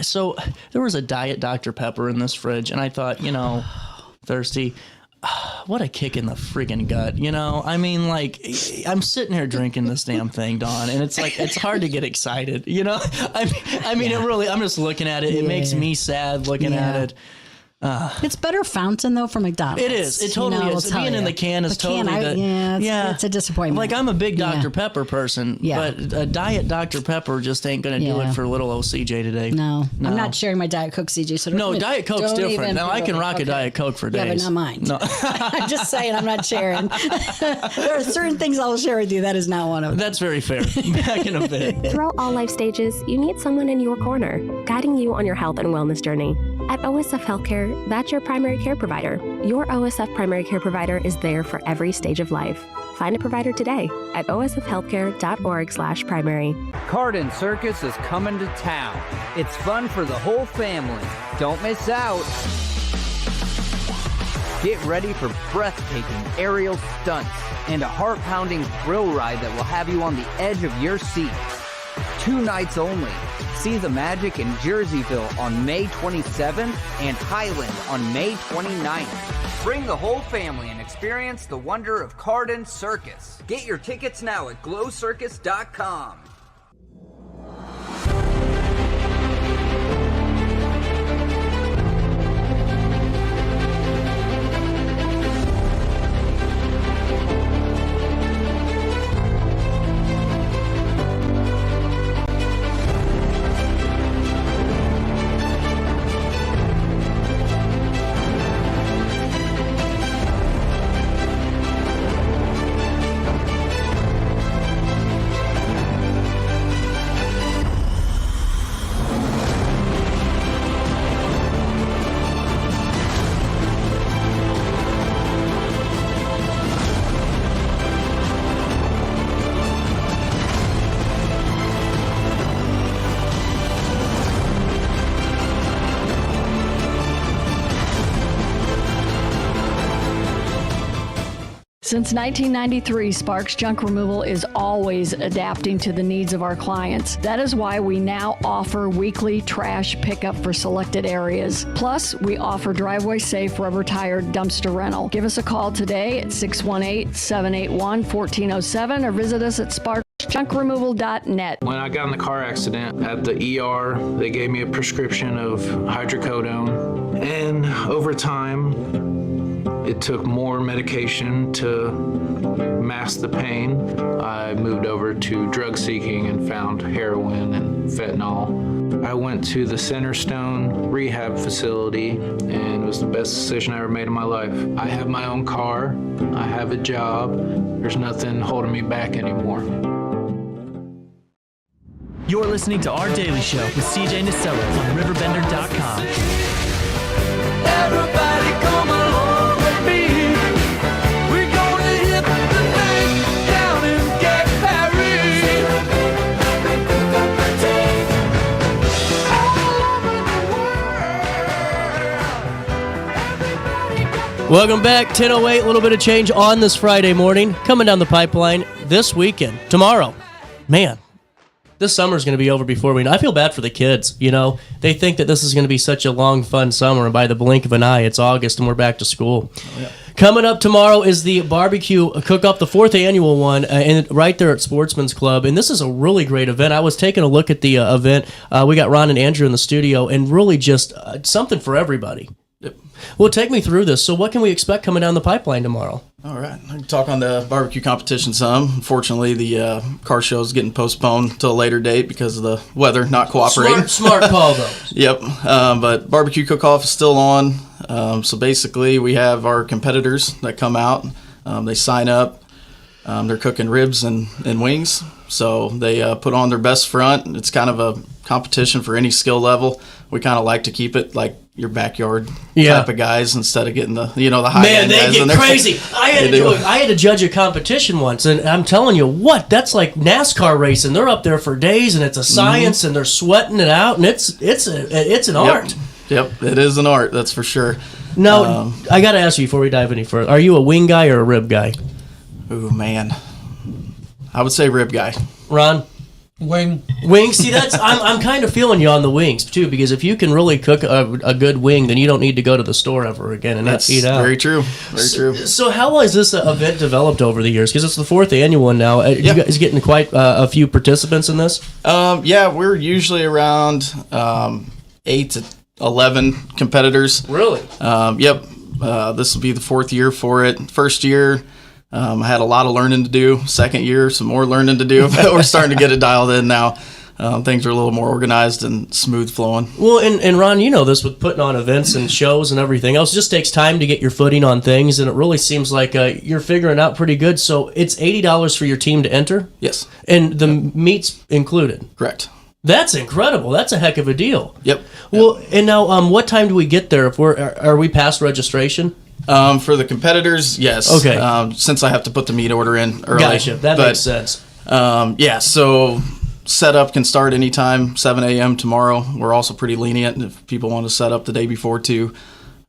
so there was a Diet Dr. Pepper in this fridge, and I thought, thirsty. what a kick in the friggin' gut, you know? I mean, like, I'm sitting here drinking this damn thing, Dawn, and it's like, it's hard to get excited, you know? I mean, it really, I'm just looking at it. It makes me sad looking at it. It's better fountain though from McDonald's. It is. It totally is. Being in the can is totally it's a disappointment. Like I'm a big Dr. Pepper person, but a diet Dr. Pepper just ain't gonna do it for little old CJ today. No, I'm not sharing my Diet Coke, CJ. So no, Diet Coke's different. Now I can rock a Diet Coke for days. Yeah, but not mine. No. I'm just saying, I'm not sharing. There are certain things I'll share with you. That is not one of them. That's very fair. Back in a bit. Throughout all life stages, you need someone in your corner, guiding you on your health and wellness journey. At OSF Healthcare, that's your primary care provider. Your OSF primary care provider is there for every stage of life. Find a provider today at osfhealthcare.org/primary. Carden Circus is coming to town. It's fun for the whole family. Don't miss out. Get ready for breathtaking aerial stunts and a heart-pounding thrill ride that will have you on the edge of your seat. 2 nights only. See the magic in Jerseyville on May 27th and Highland on May 29th. Bring the whole family and experience the wonder of Carden Circus. Get your tickets now at glowcircus.com. Since 1993, Sparks Junk Removal is always adapting to the needs of our clients. That is why we now offer weekly trash pickup for selected areas. Plus, we offer driveway-safe rubber-tired dumpster rental. Give us a call today at 618-781-1407 or visit us at sparksjunkremoval.net. When I got in the car accident at the ER, they gave me a prescription of hydrocodone. And over time, it took more medication to mask the pain. I moved over to drug seeking and found heroin and fentanyl. I went to the Centerstone rehab facility and it was the best decision I ever made in my life. I have my own car, I have a job, there's nothing holding me back anymore. You're listening to Our Daily Show with CJ Nasello on RiverBender.com. Everybody come along with me. We're gonna hit the bank down in Gay Paris. Welcome back, 10:08, a little bit of change on this Friday morning. Coming down the pipeline this weekend, tomorrow. Man, this summer's going to be over before we know. I feel bad for the kids, you know. They think that this is going to be such a long, fun summer, and by the blink of an eye, it's August and we're back to school. Oh, yeah. Coming up tomorrow is the barbecue cook-off, the 4th annual one, and right there at Sportsman's Club. And this is a really great event. I was taking a look at the event. We got Ron and Andrew in the studio, and really just something for everybody. Well, take me through this. So what can we expect coming down the pipeline tomorrow? All right. I can talk on the barbecue competition some. Unfortunately, the car show is getting postponed to a later date because of the weather not cooperating. Smart call, though. Yep. But barbecue cook-off is still on. So basically, we have our competitors that come out. They sign up. They're cooking ribs and wings. So they put on their best front. It's kind of a competition for any skill level. We kind of like to keep it like your backyard type of guys instead of getting the the high end guys. Man, they get crazy. I had to judge a competition once, and I'm telling you what, that's like NASCAR racing. They're up there for days, and it's a science, and they're sweating it out, and it's an art. Yep, it is an art, that's for sure. Now, I got to ask you before we dive any further, are you a wing guy or a rib guy? Ooh, man. I would say rib guy. Ron? Wing. Wings. See, that's I'm kind of feeling you on the wings too, because if you can really cook a good wing, then you don't need to go to the store ever again and That's eat out. very true. Very true. So how has this event developed over the years? Because it's the 4th annual one now. You guys getting quite a few participants in this? Yeah, we're usually around 8 to 11 competitors. Really? Yep. This will be the 4th year for it. First year, I had a lot of learning to do. Second year, some more learning to do. But we're starting to get it dialed in now. Things are a little more organized and smooth flowing. Well, and Ron, you know this with putting on events and shows and everything else. It just takes time to get your footing on things, and it really seems like you're figuring out pretty good. So it's $80 for your team to enter? Yes. And the meat's included? Correct. That's incredible. That's a heck of a deal. Yep. Well, and now what time do we get there? If are we past registration? For the competitors, yes. Okay. Since I have to put the meat order in early. Gotcha. That makes sense. Yeah, so setup can start anytime, 7 a.m. tomorrow. We're also pretty lenient if people want to set up the day before too.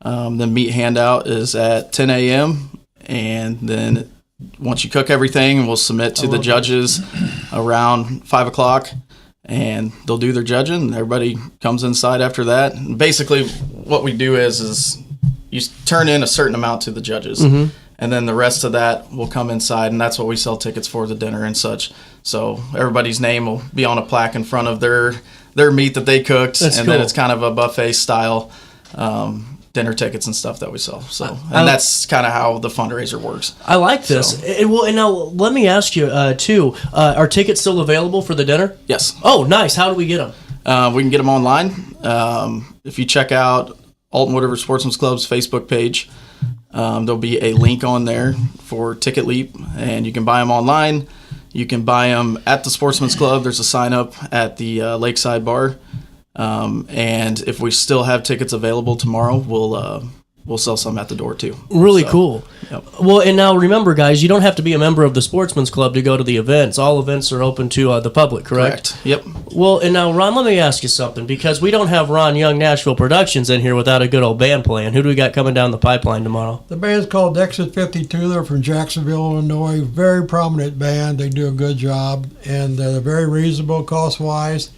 The meat handout is at 10 a.m. And then once you cook everything, we'll submit to the judges around 5 o'clock. And they'll do their judging, and everybody comes inside after that. And basically, what we do is you turn in a certain amount to the judges, and then the rest of that will come inside, and that's what we sell tickets for, the dinner and such. So everybody's name will be on a plaque in front of their meat that they cooked, That's and cool. then it's kind of a buffet style dinner tickets and stuff that we sell. So, and that's kind of how the fundraiser works. I like this. And now let me ask you too. Are tickets still available for the dinner? Yes. Oh, nice. How do we get them? We can get them online. If you check out Alton Wood Sportsman's Club's Facebook page, there'll be a link on there for Ticket Leap, and you can buy them online. You can buy them at the Sportsman's Club. There's a sign up at the Lakeside Bar. And if we still have tickets available tomorrow, we'll sell some at the door too. Really cool. Yep. Well, and now remember, guys, you don't have to be a member of the Sportsman's Club to go to the events. All events are open to the public, correct? Yep. Well, and now, Ron, let me ask you something, because we don't have Ron Young Nashville Productions in here without a good old band playing. Who do we got coming down the pipeline tomorrow? The band's called Exit 52. They're from Jacksonville, Illinois. Very prominent band. They do a good job, and they're very reasonable cost-wise.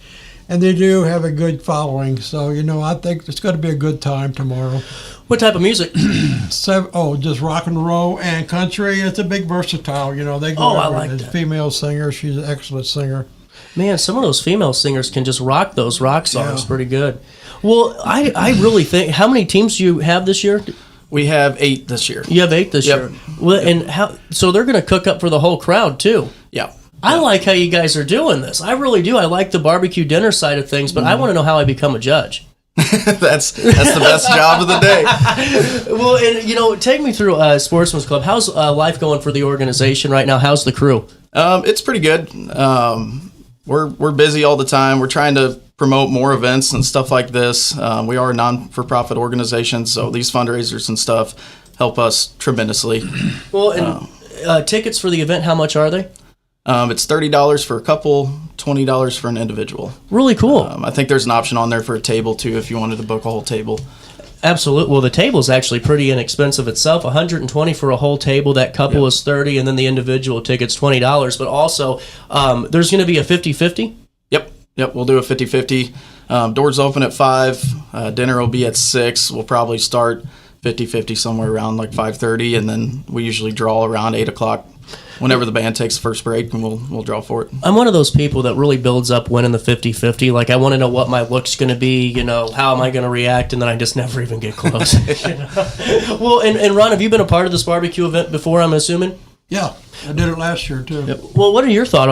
And they do have a good following. So, I think it's going to be a good time tomorrow. What type of music? Just rock and roll and country. It's a big versatile. They go I like that. that. Female singer. She's an excellent singer. Man, some of those female singers can just rock those rock songs pretty good. Well, I really think, how many teams do you have this year? We have 8 this year. You have 8 this year. Well, and so they're going to cook up for the whole crowd too. Yeah. I like how you guys are doing this. I really do. I like the barbecue dinner side of things, but I want to know how I become a judge. That's the best job of the day. Well, and take me through Sportsman's Club. How's life going for the organization right now? How's the crew? It's pretty good. We're busy all the time. We're trying to promote more events and stuff like this. We are a non-for-profit organization, so these fundraisers and stuff help us tremendously. Well, and tickets for the event, how much are they? It's $30 for a couple, $20 for an individual. Really cool. I think there's an option on there for a table too if you wanted to book a whole table. Absolutely. Well, the table's actually pretty inexpensive itself. $120 for a whole table. That couple is $30, and then the individual ticket's $20. But also, there's going to be a 50-50? Yep. We'll do a 50-50. Doors open at 5. Dinner will be at 6. We'll probably start 50-50 somewhere around like 5:30, and then we usually draw around 8 o'clock. Whenever the band takes the first break, and we'll draw for it. I'm one of those people that really builds up winning the 50-50. Like, I want to know what my look's going to be, how am I going to react, and then I just never even get close. Well, and Ron, have you been a part of this barbecue event before, I'm assuming? Yeah, I did it last year, too. Yep. Well, what's your thought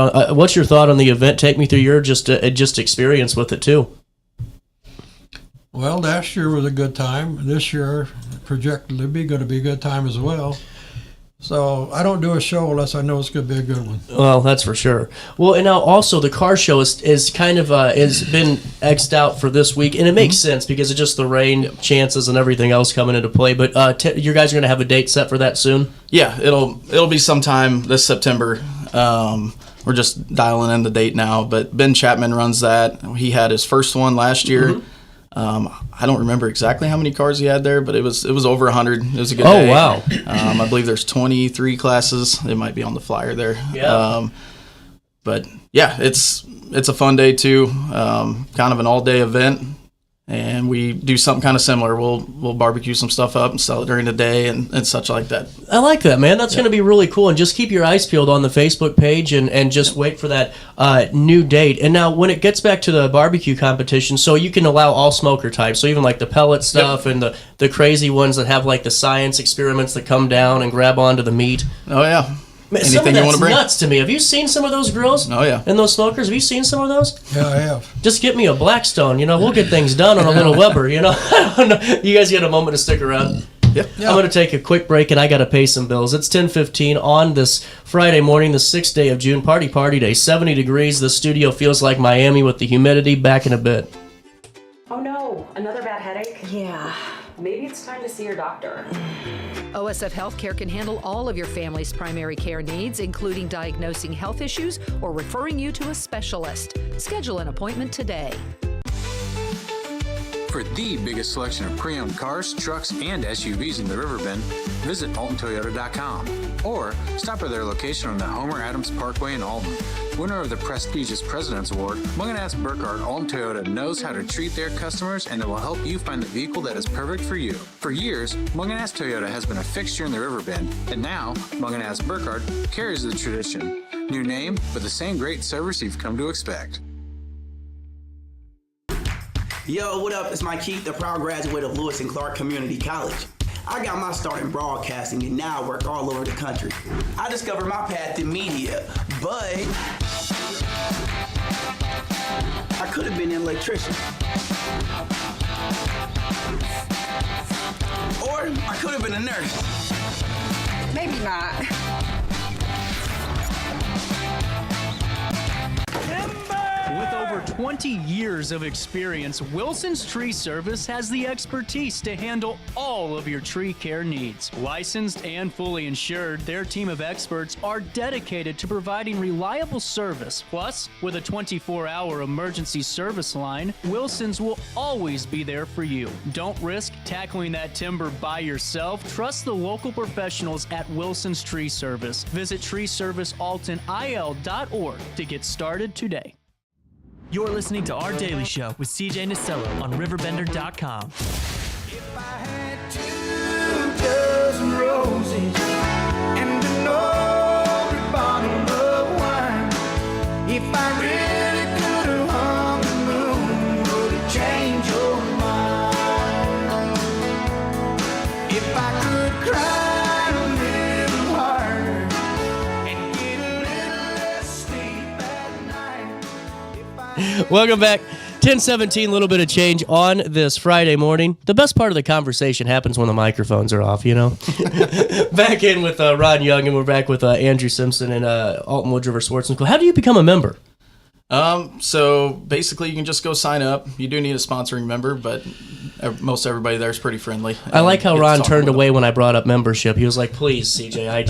on the event? Take me through your just experience with it, too. Well, last year was a good time. This year, projected to be going to be a good time as well. So I don't do a show unless I know it's going to be a good one. Well, that's for sure. Well, and now also the car show is kind of has been X'd out for this week, and it makes sense because of just the rain chances and everything else coming into play. But you guys are going to have a date set for that soon? Yeah, it'll be sometime this September. We're just dialing in the date now, but Ben Chapman runs that. He had his first one last year. I don't remember exactly how many cars he had there, but it was over 100. It was a good day. Oh, wow. I believe there's 23 classes. It might be on the flyer there. Yeah. But yeah, it's a fun day too. Kind of an all day event. And we do something kind of similar. We'll barbecue some stuff up and sell it during the day and such like that. I like that, man. That's going to be really cool. And just keep your eyes peeled on the Facebook page and just wait for that new date. And now when it gets back to the barbecue competition, so you can allow all smoker types. So even like the pellet stuff and the crazy ones that have like the science experiments that come down and grab onto the meat. Oh, yeah. Man, Anything you want to bring? Nuts to me. Have you seen some of those grills? Oh, yeah. And those smokers? Have you seen some of those? Yeah, I have. Just get me a Blackstone. We'll get things done on a little Weber. I don't know. You guys get a moment to stick around. Yeah. I'm going to take a quick break, and I got to pay some bills. It's 10:15 on this Friday morning, the 6th day of June. Party day. 70 degrees. The studio feels like Miami with the humidity. Back in a bit. Oh no, another bad headache? Yeah. Maybe it's time to see your doctor. OSF Healthcare can handle all of your family's primary care needs, including diagnosing health issues or referring you to a specialist. Schedule an appointment today. For the biggest selection of pre-owned cars, trucks, and SUVs in the Riverbend, visit AltonToyota.com or stop at their location on the Homer Adams Parkway in Alton. Winner of the prestigious President's Award, Munganast Burkhardt Alton Toyota knows how to treat their customers, and it will help you find the vehicle that is perfect for you. For years, Munganast Toyota has been a fixture in the Riverbend, and now Munganast Burkhardt carries the tradition. New name, but the same great service you've come to expect. Yo, what up? It's Mike Keith, the proud graduate of Lewis and Clark Community College. I got my start in broadcasting and now I work all over the country. I discovered my path in media, but I could have been an electrician. Or I could have been a nurse. Maybe not. With over 20 years of experience, Wilson's Tree Service has the expertise to handle all of your tree care needs. Licensed and fully insured, their team of experts are dedicated to providing reliable service. Plus, with a 24-hour emergency service line, Wilson's will always be there for you. Don't risk tackling that timber by yourself. Trust the local professionals at Wilson's Tree Service. Visit treeservicealtonil.org to get started today. You're listening to Our Daily Show with CJ Nasello on RiverBender.com. If I had 2 dozen roses and an old bottle of wine, if I really could have hung the moon, would it change your mind? If I could cry a little harder and get a little less sleep at night. Welcome back. 10:17, a little bit of change on this Friday morning. The best part of the conversation happens when the microphones are off, Back in with Ron Young, and we're back with Andrew Simpson and Alton Woods River Sportsman School. How do you become a member? So basically you can just go sign up. You do need a sponsoring member, but most everybody there is pretty friendly. I like how Ron turned away when I brought up membership. He was like, please, CJ, I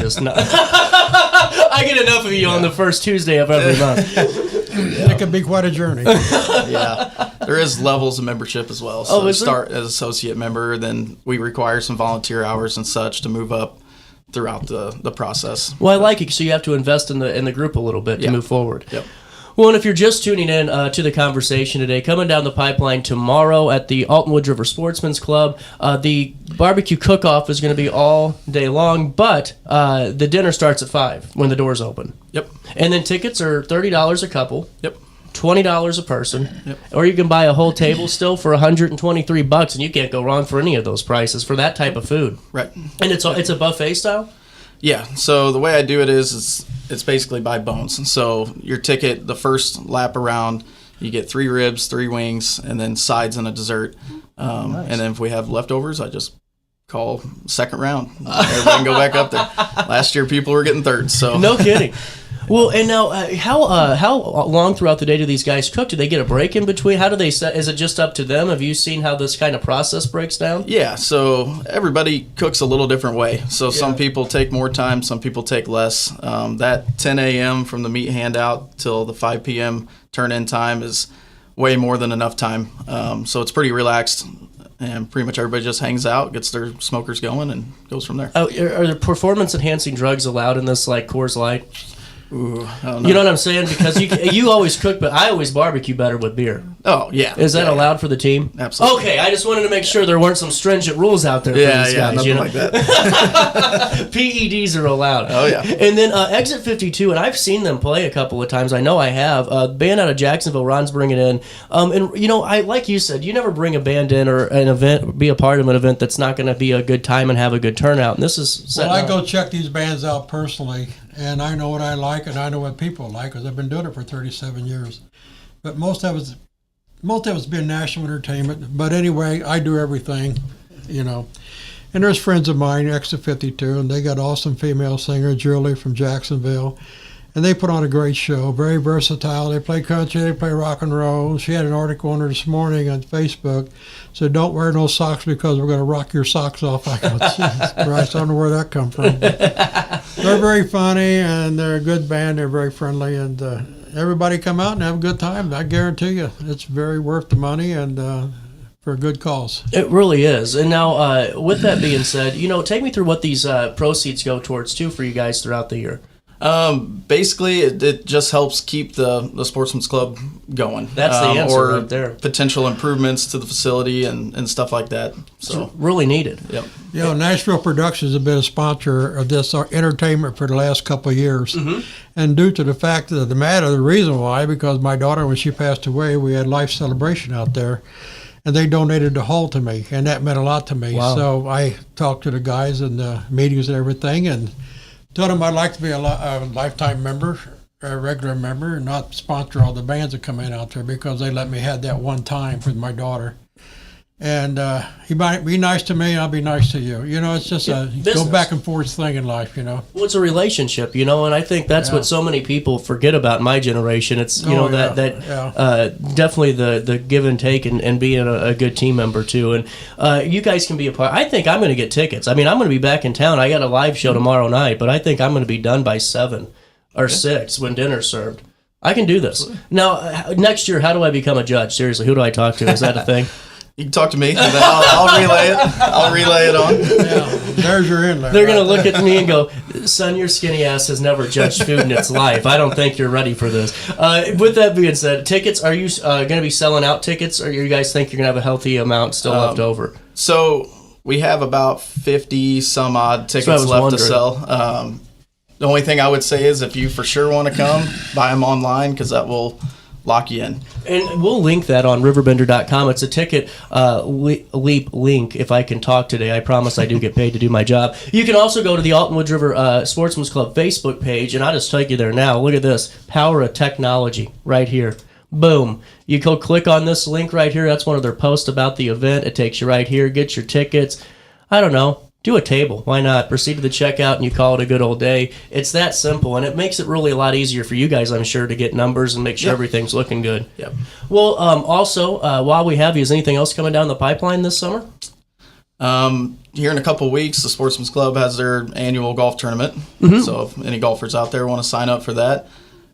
get enough of you on the first Tuesday of every month. It could be quite a journey. Yeah, there is levels of membership as well. So Oh, you is there? start as associate member, then we require some volunteer hours and such to move up throughout the process. Well, I like it, so you have to invest in the group a little bit to move forward. Yep. Well, and if you're just tuning in to the conversation today, coming down the pipeline tomorrow at the Alton Woods River Sportsman's Club, the barbecue cook-off is going to be all day long, but the dinner starts at 5 when the doors open. Yep. And then tickets are $30 a couple. Yep. $20 a person. Yep. Or you can buy a whole table still for $123, and you can't go wrong for any of those prices for that type of food. Right. And it's a buffet style? Yeah, so the way I do it is it's basically by bones. So your ticket, the first lap around, you get 3 ribs, 3 wings, and then sides and a dessert. Nice. And then if we have leftovers, I just call second round. Everybody can go back up there. Last year, people were getting thirds. So No kidding. Well, and now, how long throughout the day do these guys cook? Do they get a break in between? How do they set? Is it just up to them? Have you seen how this kind of process breaks down? Yeah, so everybody cooks a little different way. So some people take more time, some people take less. That 10 a.m. from the meat handout till the 5 p.m. turn-in time is way more than enough time. So it's pretty relaxed, and pretty much everybody just hangs out, gets their smokers going, and goes from there. Oh, are there performance-enhancing drugs allowed in this, like Coors Light? Ooh, I don't know. You know what I'm saying? Because you always cook, but I always barbecue better with beer. Oh, yeah. Is that allowed for the team? Absolutely. Okay, I just wanted to make sure there weren't some stringent rules out there for these guys. Nothing like that. PEDs are allowed. Oh, yeah. And then Exit 52, and I've seen them play a couple of times. I know I have. Band out of Jacksonville, Ron's bringing in. And, I like you said, you never bring a band in or an event, be a part of an event that's not going to be a good time and have a good turnout. And this is Well, I go check these bands out personally, and I know what I like and I know what people like because I've been doing it for 37 years. But most of it's been national entertainment. But anyway, I do everything, And there's friends of mine, Exit 52, and they got awesome female singer, Julie from Jacksonville. And they put on a great show, very versatile. They play country, they play rock and roll. She had an article on her this morning on Facebook. Said, don't wear no socks because we're going to rock your socks off. I go, Jesus Christ, I don't know where that come from. They're very funny, and they're a good band. They're very friendly, and everybody come out and have a good time. I guarantee you, it's very worth the money and for a good cause. It really is. And now, with that being said, take me through what these proceeds go towards, too, for you guys throughout the year. Basically, it just helps keep the Sportsman's Club going. That's the answer or right there. Potential improvements to the facility and stuff like that. So it's really needed. Yep. Nashville Productions has been a sponsor of this entertainment for the last couple of years. Mm-hmm. And due to the fact of the matter, the reason why, because my daughter, when she passed away, we had life celebration out there. And they donated the hall to me, and that meant a lot to me. Wow. So I talked to the guys in the meetings and everything, and told them I'd like to be a lifetime member, a regular member, and not sponsor all the bands that come in out there because they let me have that one time with my daughter. And he might be nice to me, I'll be nice to you. It's just a go back and forth thing in life, Well, it's a relationship, and I think that's what so many people forget about in my generation. It's, definitely the give and take and being a good team member, too. And you guys can be a part. I think I'm going to get tickets. I mean, I'm going to be back in town. I got a live show tomorrow night, but I think I'm going to be done by 7 or 6 when dinner's served. I can do this. Now, next year, how do I become a judge? Seriously, who do I talk to? Is that a thing? You can talk to me, and then I'll relay it. I'll relay it on. Yeah, there's your inlet. They're going to look at me and go, son, your skinny ass has never judged food in its life. I don't think you're ready for this. With that being said, tickets, are you going to be selling out tickets, or you guys think you're going to have a healthy amount still left over? So we have about 50 some odd tickets left to sell. The only thing I would say is if you for sure want to come, buy them online because that will lock you in. And we'll link that on RiverBender.com. It's a ticket leap link, if I can talk today. I promise I do get paid to do my job. You can also go to the Alton Woods River Sportsman's Club Facebook page, and I'll just take you there now. Look at this. Power of technology right here. Boom. You go click on this link right here. That's one of their posts about the event. It takes you right here. Get your tickets. I don't know. Do a table. Why not? Proceed to the checkout and you call it a good old day. It's that simple, and it makes it really a lot easier for you guys, I'm sure, to get numbers and make sure everything's looking good. Yep. Well, also, while we have you, is anything else coming down the pipeline this summer? Here in a couple of weeks, the Sportsman's Club has their annual golf tournament. Mm-hmm. So if any golfers out there want to sign up for that,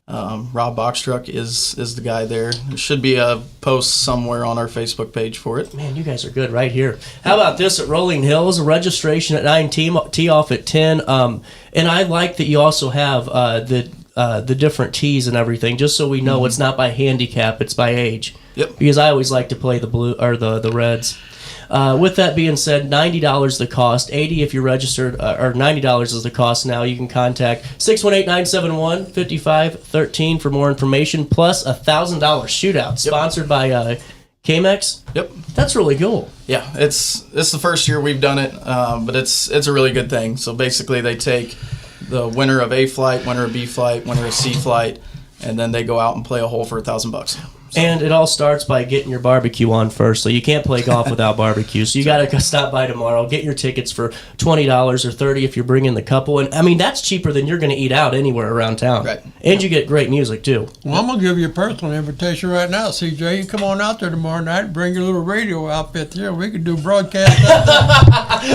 Rob Boxtruck is the guy there. There should be a post somewhere on our Facebook page for it. Man, you guys are good right here. How about this at Rolling Hills? Registration at 9, tee off at 10. And I like that you also have the different tees and everything, just so we know it's not by handicap, it's by age. Yep. Because I always like to play the blue or the reds. With that being said, $90 the cost, $80 if you're registered, or $90 is the cost now. You can contact 618-971-5513 for more information, plus a $1,000 shootout sponsored by K-Mex. Yep. That's really cool. Yeah, it's the first year we've done it, but it's a really good thing. So basically they take the winner of A flight, winner of B flight, winner of C flight, and then they go out and play a hole for $1,000. And it all starts by getting your barbecue on first. So you can't play golf without barbecue. So you got to stop by tomorrow. Get your tickets for $20 or $30 if you're bringing the couple. And I mean, that's cheaper than you're going to eat out anywhere around town. Right. And you get great music too. Well, I'm going to give you a personal invitation right now, CJ. You come on out there tomorrow night, bring your little radio outfit here. We can do broadcast.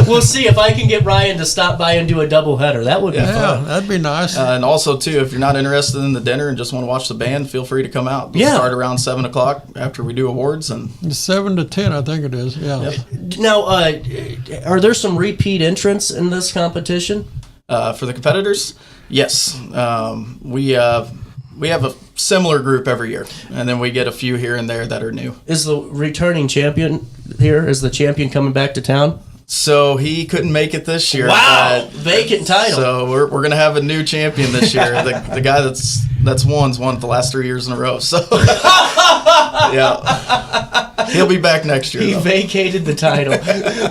We'll see if I can get Ryan to stop by and do a doubleheader. That would be fun. Yeah, that'd be nice. And also, too, if you're not interested in the dinner and just want to watch the band, feel free to come out. We'll start around 7 o'clock after we do awards. And 7 to 10, I think it is. Yeah. Yep. Now, are there some repeat entrants in this competition? For the competitors, Yes. We have a similar group every year, and then we get a few here and there that are new. Is the returning champion here? Is the champion coming back to town? So he couldn't make it this year. Wow, vacant title. So we're gonna have a new champion this year. The guy that's won the last 3 years in a row. So yeah, he'll be back next year. He vacated the title.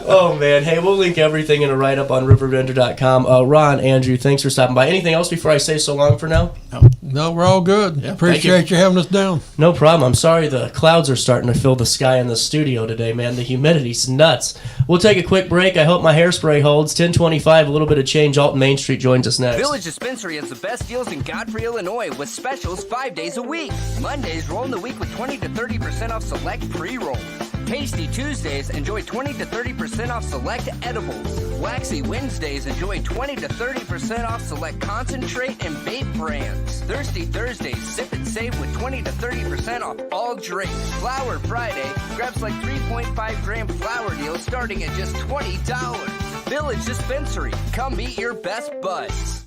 Oh man, hey, we'll link everything in a write up on RiverBender.com. Ron, Andrew, thanks for stopping by. Anything else before I say so long for now? No, we're all good. Yeah, Appreciate you having us down. No problem. I'm sorry the clouds are starting to fill the sky in the studio today, man. The humidity's nuts. We'll take a quick break. I hope my hairspray holds. 10:25, a little bit of change. Alton Main Street joins us next. Village Dispensary has the best deals in Godfrey, Illinois, with specials 5 days a week. Mondays, roll in the week with 20 to 30% off select pre-rolls. Tasty Tuesdays, enjoy 20 to 30% off select edibles. Waxy Wednesdays, enjoy 20 to 30% off select concentrate and vape brands. Thirsty Thursdays, sip and save with 20 to 30% off all drinks. Flower Friday, grab like 3.5 gram flower deals starting at just $20. Village Dispensary, come meet your best buds.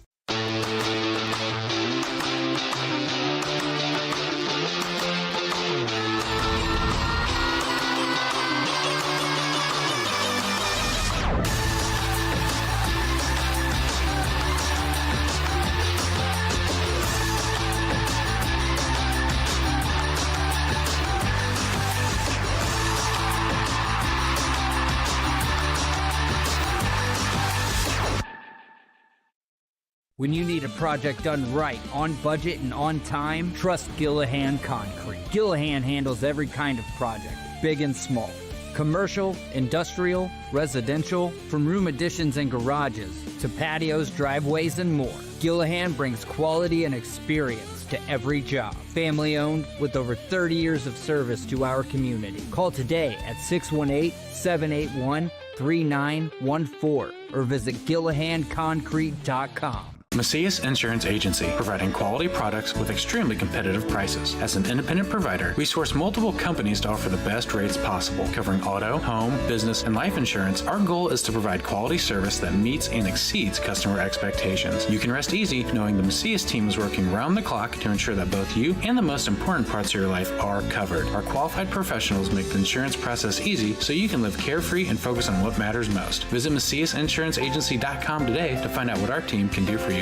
When you need a project done right, on budget and on time, trust Gillahan Concrete. Gillahan handles every kind of project, big and small. Commercial, industrial, residential, from room additions and garages to patios, driveways, and more. Gillahan brings quality and experience to every job. Family owned with over 30 years of service to our community. Call today at 618-781-3914 or visit GillahanConcrete.com. Macias Insurance Agency, providing quality products with extremely competitive prices. As an independent provider, we source multiple companies to offer the best rates possible, covering auto, home, business, and life insurance. Our goal is to provide quality service that meets and exceeds customer expectations. You can rest easy knowing the Macias team is working round the clock to ensure that both you and the most important parts of your life are covered. Our qualified professionals make the insurance process easy so you can live carefree and focus on what matters most. Visit MaciasInsuranceAgency.com today to find out what our team can do for you.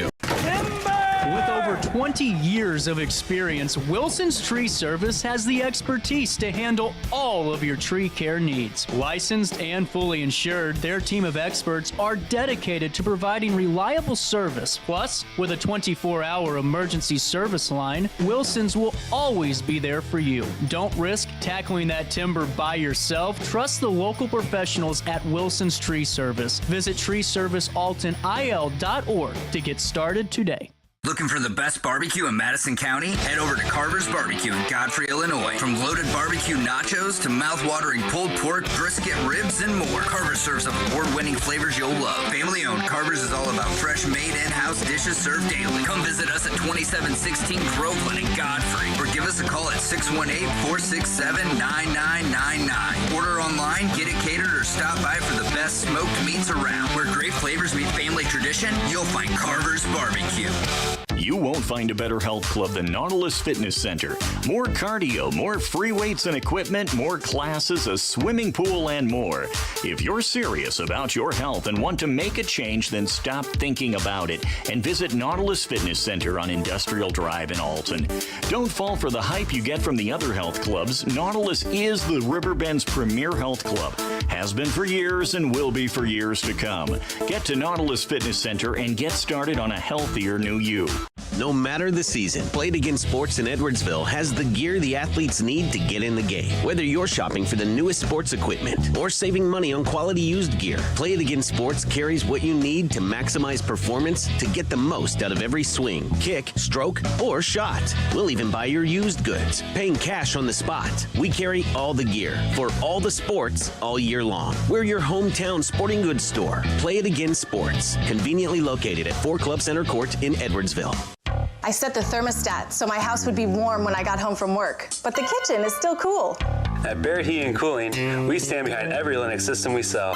With over 20 years of experience, Wilson's Tree Service has the expertise to handle all of your tree care needs. Licensed and fully insured, their team of experts are dedicated to providing reliable service. Plus, with a 24-hour emergency service line, Wilson's will always be there for you. Don't risk tackling that timber by yourself. Trust the local professionals at Wilson's Tree Service. Visit treeservicealtonil.org to get started today. Looking for the best barbecue in Madison County? Head over to Carver's Barbecue in Godfrey, Illinois. From loaded barbecue nachos to mouth-watering pulled pork, brisket, ribs, and more, Carver's serves up award-winning flavors you'll love. Family-owned, Carver's is all about fresh-made in-house dishes served daily. Come visit us at 2716 Groveland in Godfrey, or give us a call at 618-467-9999. Order online, get it catered, or stop by for the best smoked meats around. Where great flavors meet family tradition, you'll find Carver's Barbecue. You won't find a better health club than Nautilus Fitness Center. More cardio, more free weights and equipment, more classes, a swimming pool, and more. If you're serious about your health and want to make a change, then stop thinking about it and visit Nautilus Fitness Center on Industrial Drive in Alton. Don't fall for the hype you get from the other health clubs. Nautilus is the Riverbend's premier health club. Has been for years and will be for years to come. Get to Nautilus Fitness Center and get started on a healthier new you. No matter the season, Play It Again Sports in Edwardsville has the gear the athletes need to get in the game. Whether you're shopping for the newest sports equipment or saving money on quality used gear, Play It Again Sports carries what you need to maximize performance to get the most out of every swing, kick, stroke, or shot. We'll even buy your used goods, paying cash on the spot. We carry all the gear for all the sports all year long. We're your hometown sporting goods store. Play It Again Sports, conveniently located at 4 Club Center Court in Edwardsville. I set the thermostat so my house would be warm when I got home from work, but the kitchen is still cool. At Barrett Heating and Cooling, we stand behind every Lennox system we sell.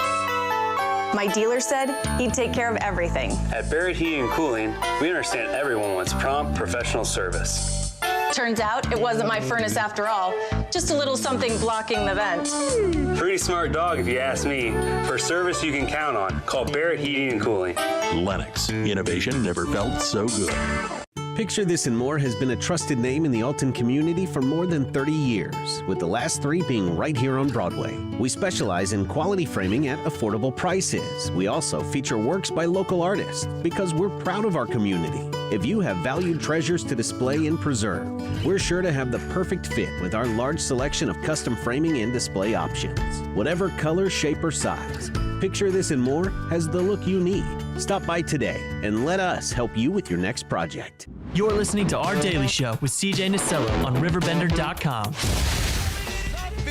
My dealer said he'd take care of everything. At Barrett Heating and Cooling, we understand everyone wants prompt, professional service. Turns out it wasn't my furnace after all, just a little something blocking the vent. Pretty smart dog if you ask me. For service you can count on, call Barrett Heating and Cooling. Lennox, innovation never felt so good. Picture This and More has been a trusted name in the Alton community for more than 30 years, with the last 3 being right here on Broadway. We specialize in quality framing at affordable prices. We also feature works by local artists because we're proud of our community. If you have valued treasures to display and preserve, we're sure to have the perfect fit with our large selection of custom framing and display options. Whatever color, shape, or size, Picture This and More has the look you need. Stop by today and let us help you with your next project. You're listening to Our Daily Show with CJ Nasello on RiverBender.com.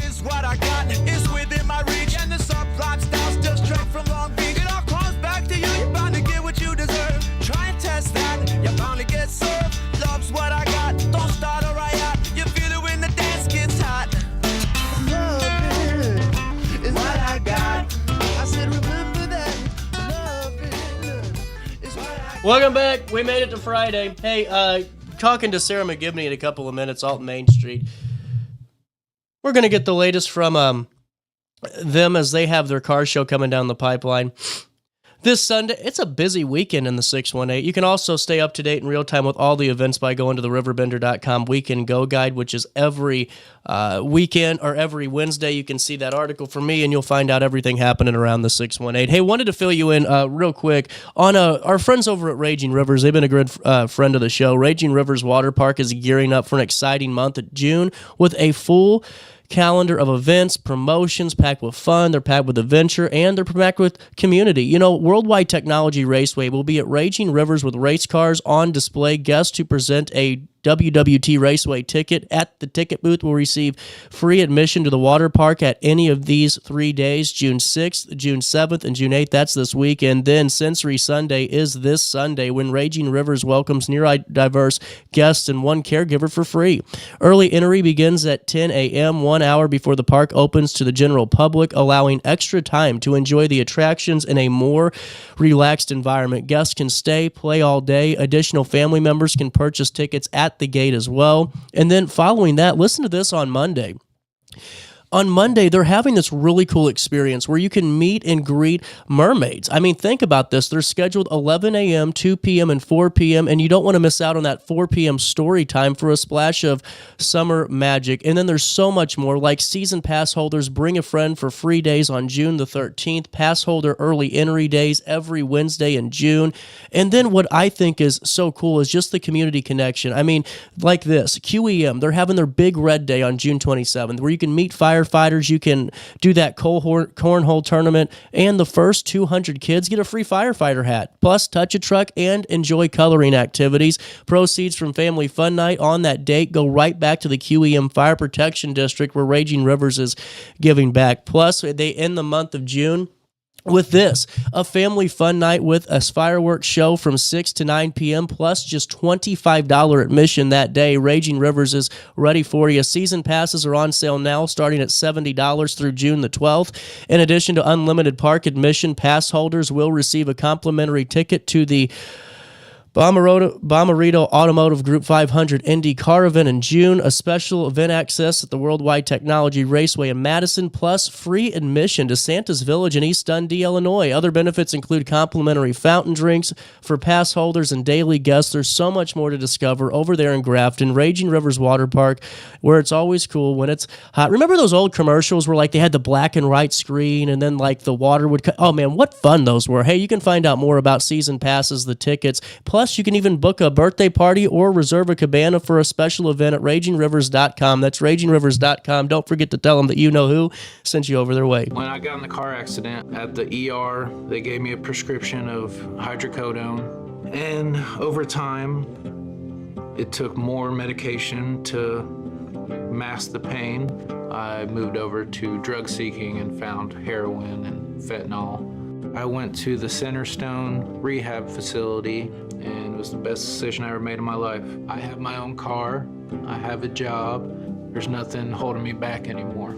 Is what I got is within my reach, and the subplot styles just straight from Long Beach. It all comes back to you. You're bound to get what you deserve. Try and test that. You're bound to get served. Love's what I got. Don't start a riot. You feel it when the dance gets hot. Love is what I got. I said remember that. Love is what I got. Welcome back. We made it to Friday. Hey, talking to Sara McGibany in a couple of minutes, Alton Main Street. We're going to get the latest from them as they have their car show coming down the pipeline. This Sunday, it's a busy weekend in the 618. You can also stay up to date in real time with all the events by going to the RiverBender.com Weekend Go Guide, which is every weekend or every Wednesday. You can see that article from me, and you'll find out everything happening around the 618. Hey, wanted to fill you in real quick on our friends over at Raging Rivers. They've been a good friend of the show. Raging Rivers Water Park is gearing up for an exciting month of June with a full calendar of events, promotions packed with fun. They're packed with adventure, and they're packed with community. You know, Worldwide Technology Raceway will be at Raging Rivers with race cars on display. Guests who present a WWT Raceway ticket at the ticket booth will receive free admission to the water park at any of these 3 days, June 6th, June 7th, and June 8th. That's this week. And then Sensory Sunday is this Sunday when Raging Rivers welcomes neurodiverse guests and one caregiver for free. Early entry begins at 10 a.m., 1 hour before the park opens to the general public, allowing extra time to enjoy the attractions in a more relaxed environment. Guests can stay, play all day. Additional family members can purchase tickets at the gate as well. And then following that, listen to this on Monday. On Monday, they're having this really cool experience where you can meet and greet mermaids. I mean, think about this. They're scheduled 11 a.m., 2 p.m., and 4 p.m., and you don't want to miss out on that 4 p.m. story time for a splash of summer magic. And then there's so much more, like season pass holders bring a friend for free days on June the 13th, pass holder early entry days every Wednesday in June. And then what I think is so cool is just the community connection. I mean, like this, QEM, they're having their Big Red Day on June 27th, where you can meet firefighters, you can do that cornhole tournament, and the first 200 kids get a free firefighter hat, plus touch a truck and enjoy coloring activities. Proceeds from Family Fun Night on that date go right back to the QEM Fire Protection District, where Raging Rivers is giving back. Plus, they end the month of June with this, a family fun night with a fireworks show from 6 to 9 p.m., plus just $25 admission that day. Raging Rivers is ready for you. Season passes are on sale now, starting at $70 through June the 12th. In addition to unlimited park admission, pass holders will receive a complimentary ticket to the Bomarito Automotive Group 500 Indy Car Event in June, a special event access at the Worldwide Technology Raceway in Madison, plus free admission to Santa's Village in East Dundee, Illinois. Other benefits include complimentary fountain drinks for pass holders and daily guests. There's so much more to discover over there in Grafton. Raging Rivers Water Park, where it's always cool when it's hot. Remember those old commercials where like they had the black and white screen and then like the water would oh man, what fun those were. Hey, you can find out more about season passes, the tickets, plus you can even book a birthday party or reserve a cabana for a special event at RagingRivers.com. That's RagingRivers.com. Don't forget to tell them that you know who sent you over their way. When I got in the car accident at the ER, they gave me a prescription of hydrocodone. And over time, it took more medication to mask the pain. I moved over to drug seeking and found heroin and fentanyl. I went to the Centerstone rehab facility, and it was the best decision I ever made in my life. I have my own car, I have a job, there's nothing holding me back anymore.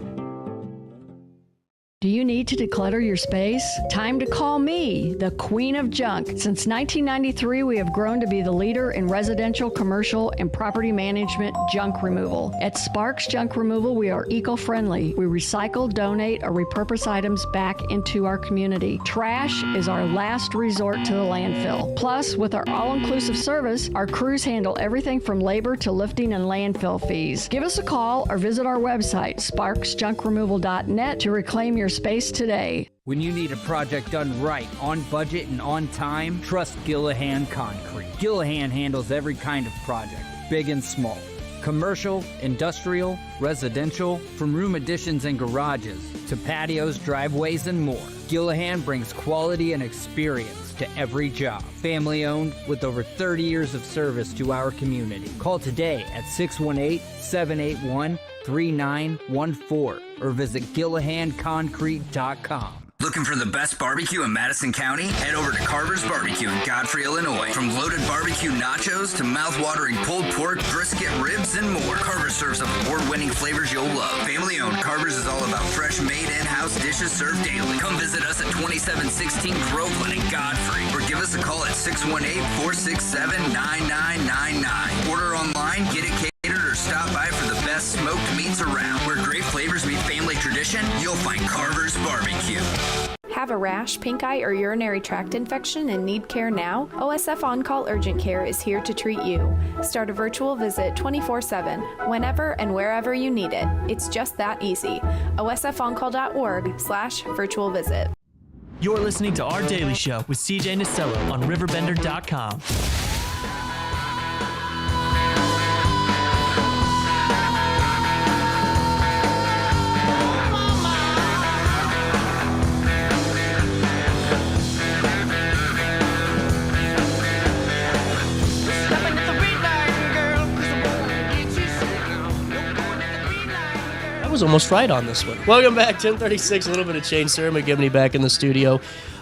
Do you need to declutter your space? Time to call me, the Queen of Junk. Since 1993, we have grown to be the leader in residential, commercial, and property management junk removal. At Sparks Junk Removal, we are eco-friendly. We recycle, donate, or repurpose items back into our community. Trash is our last resort to the landfill. Plus, with our all-inclusive service, our crews handle everything from labor to lifting and landfill fees. Give us a call or visit our website, sparksjunkremoval.net, to reclaim your space today. When you need a project done right, on budget and on time, trust Gillahan Concrete. Gillahan handles every kind of project, big and small. Commercial, industrial, residential, from room additions and garages to patios, driveways, and more. Gillahan brings quality and experience to every job. Family owned with over 30 years of service to our community. Call today at 618-781-3914 or visit GillahanConcrete.com. Looking for the best barbecue in Madison County? Head over to Carver's Barbecue in Godfrey, Illinois. From loaded barbecue nachos to mouth-watering pulled pork, brisket, ribs, and more, Carver's serves up award-winning flavors you'll love. Family-owned, Carver's is all about fresh-made in-house dishes served daily. Come visit us at 2716 Groveland in Godfrey, or give us a call at 618-467-9999. Order online, get it catered, or stop by for the best smoked meats around. Where great flavors meet family tradition, you'll find Carver's Barbecue. Have a rash, pink eye, or urinary tract infection and need care now? OSF On-Call Urgent Care is here to treat you. Start a virtual visit 24/7, whenever and wherever you need it. It's just that easy. OSFOnCall.org/virtual visit. You're listening to Our Daily Show with CJ Nasello on RiverBender.com. I was almost right on this one. Welcome back, 1036, a little bit of change. Sara McGibany back in the studio.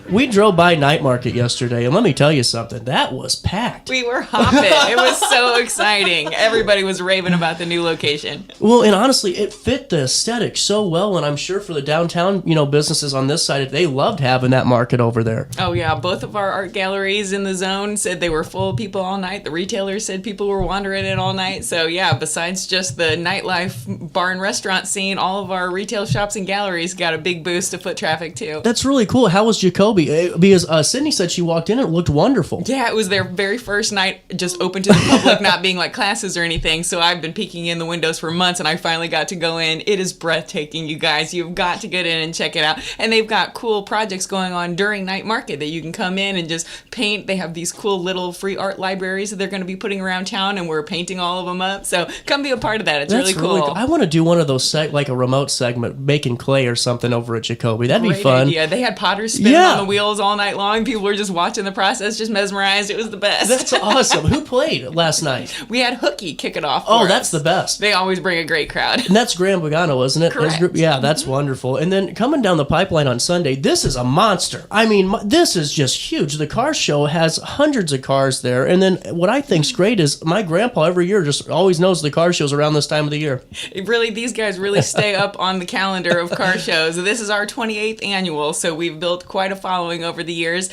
We drove by Night Market yesterday, and let me tell you something. That was packed. We were hopping. It was so exciting. Everybody was raving about the new location. Well, and honestly, it fit the aesthetic so well, and I'm sure for the downtown, businesses on this side, they loved having that market over there. Oh, yeah. Both of our art galleries in the zone said they were full of people all night. The retailers said people were wandering in all night. So, yeah, besides just the nightlife bar and restaurant scene, all of our retail shops and galleries got a big boost of foot traffic, too. That's really cool. How was Jacoby? Because Sydney said she walked in and it looked wonderful. Yeah, it was their very first night just open to the public, not being like classes or anything. So I've been peeking in the windows for months, and I finally got to go in. It is breathtaking, you guys. You've got to get in and check it out. And they've got cool projects going on during night market that you can come in and just paint. They have these cool little free art libraries that they're going to be putting around town, and we're painting all of them up. So come be a part of that. It's really cool. I want to do one of those, like a remote segment, making clay or something over at Jacoby. That'd be fun. Yeah, they had potters spinning on the wheels all night long. People were just watching the process, just mesmerized. It was the best. That's awesome. Who played last night? We had Hookie kick it off. Oh, that's the best. They always bring a great crowd. And that's Graham Bogano, isn't it? Correct. Yeah, that's wonderful. And then coming down the pipeline on Sunday, this is a monster. I mean, this is just huge. The car show has hundreds of cars there. And then what I think's great is my grandpa every year just always knows the car shows around this time of the year. These guys really stay up on the calendar of car shows. This is our 28th annual, so we've built quite a following over the years.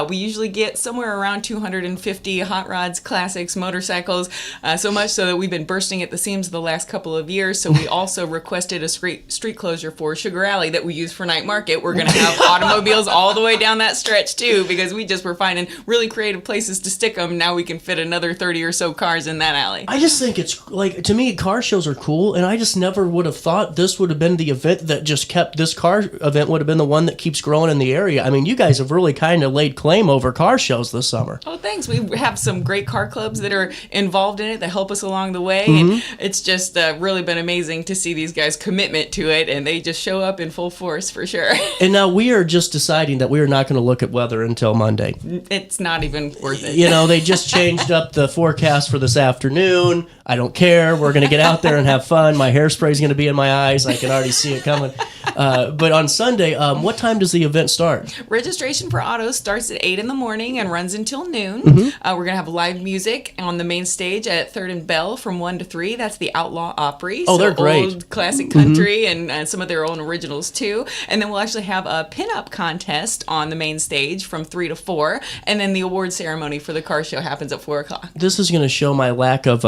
We usually get somewhere around 250 hot rods, classics, motorcycles, so much so that we've been bursting at the seams the last couple of years. So we also requested a street closure for Sugar Alley that we use for night market. We're going to have automobiles all the way down that stretch too, because we just were finding really creative places to stick them. Now we can fit another 30 or so cars in that alley. I just think it's like, to me, car shows are cool, and I just never would have thought this would have been the event that just kept, this car event would have been the one that keeps growing in the area. I mean, you guys have really kind of laid claim over car shows this summer. Oh, thanks. We have some great car clubs that are involved in it that help us along the way. Mm-hmm. And it's just really been amazing to see these guys' commitment to it, and they just show up in full force for sure. And now we are just deciding that we are not going to look at weather until Monday. It's not even worth it. They just changed up the forecast for this afternoon. I don't care. We're going to get out there and have fun. My hairspray is going to be in my eyes. I can already see it coming. But on Sunday, what time does the event start? Registration for autos starts at 8 in the morning and runs until noon. We're going to have live music on the main stage at 3rd and Bell from 1 to 3. That's the Outlaw Opry. Oh, they're great. Old classic country and some of their own originals too. And then we'll actually have a pinup contest on the main stage from 3 to 4. And then the award ceremony for the car show happens at 4 o'clock. This is going to show my lack of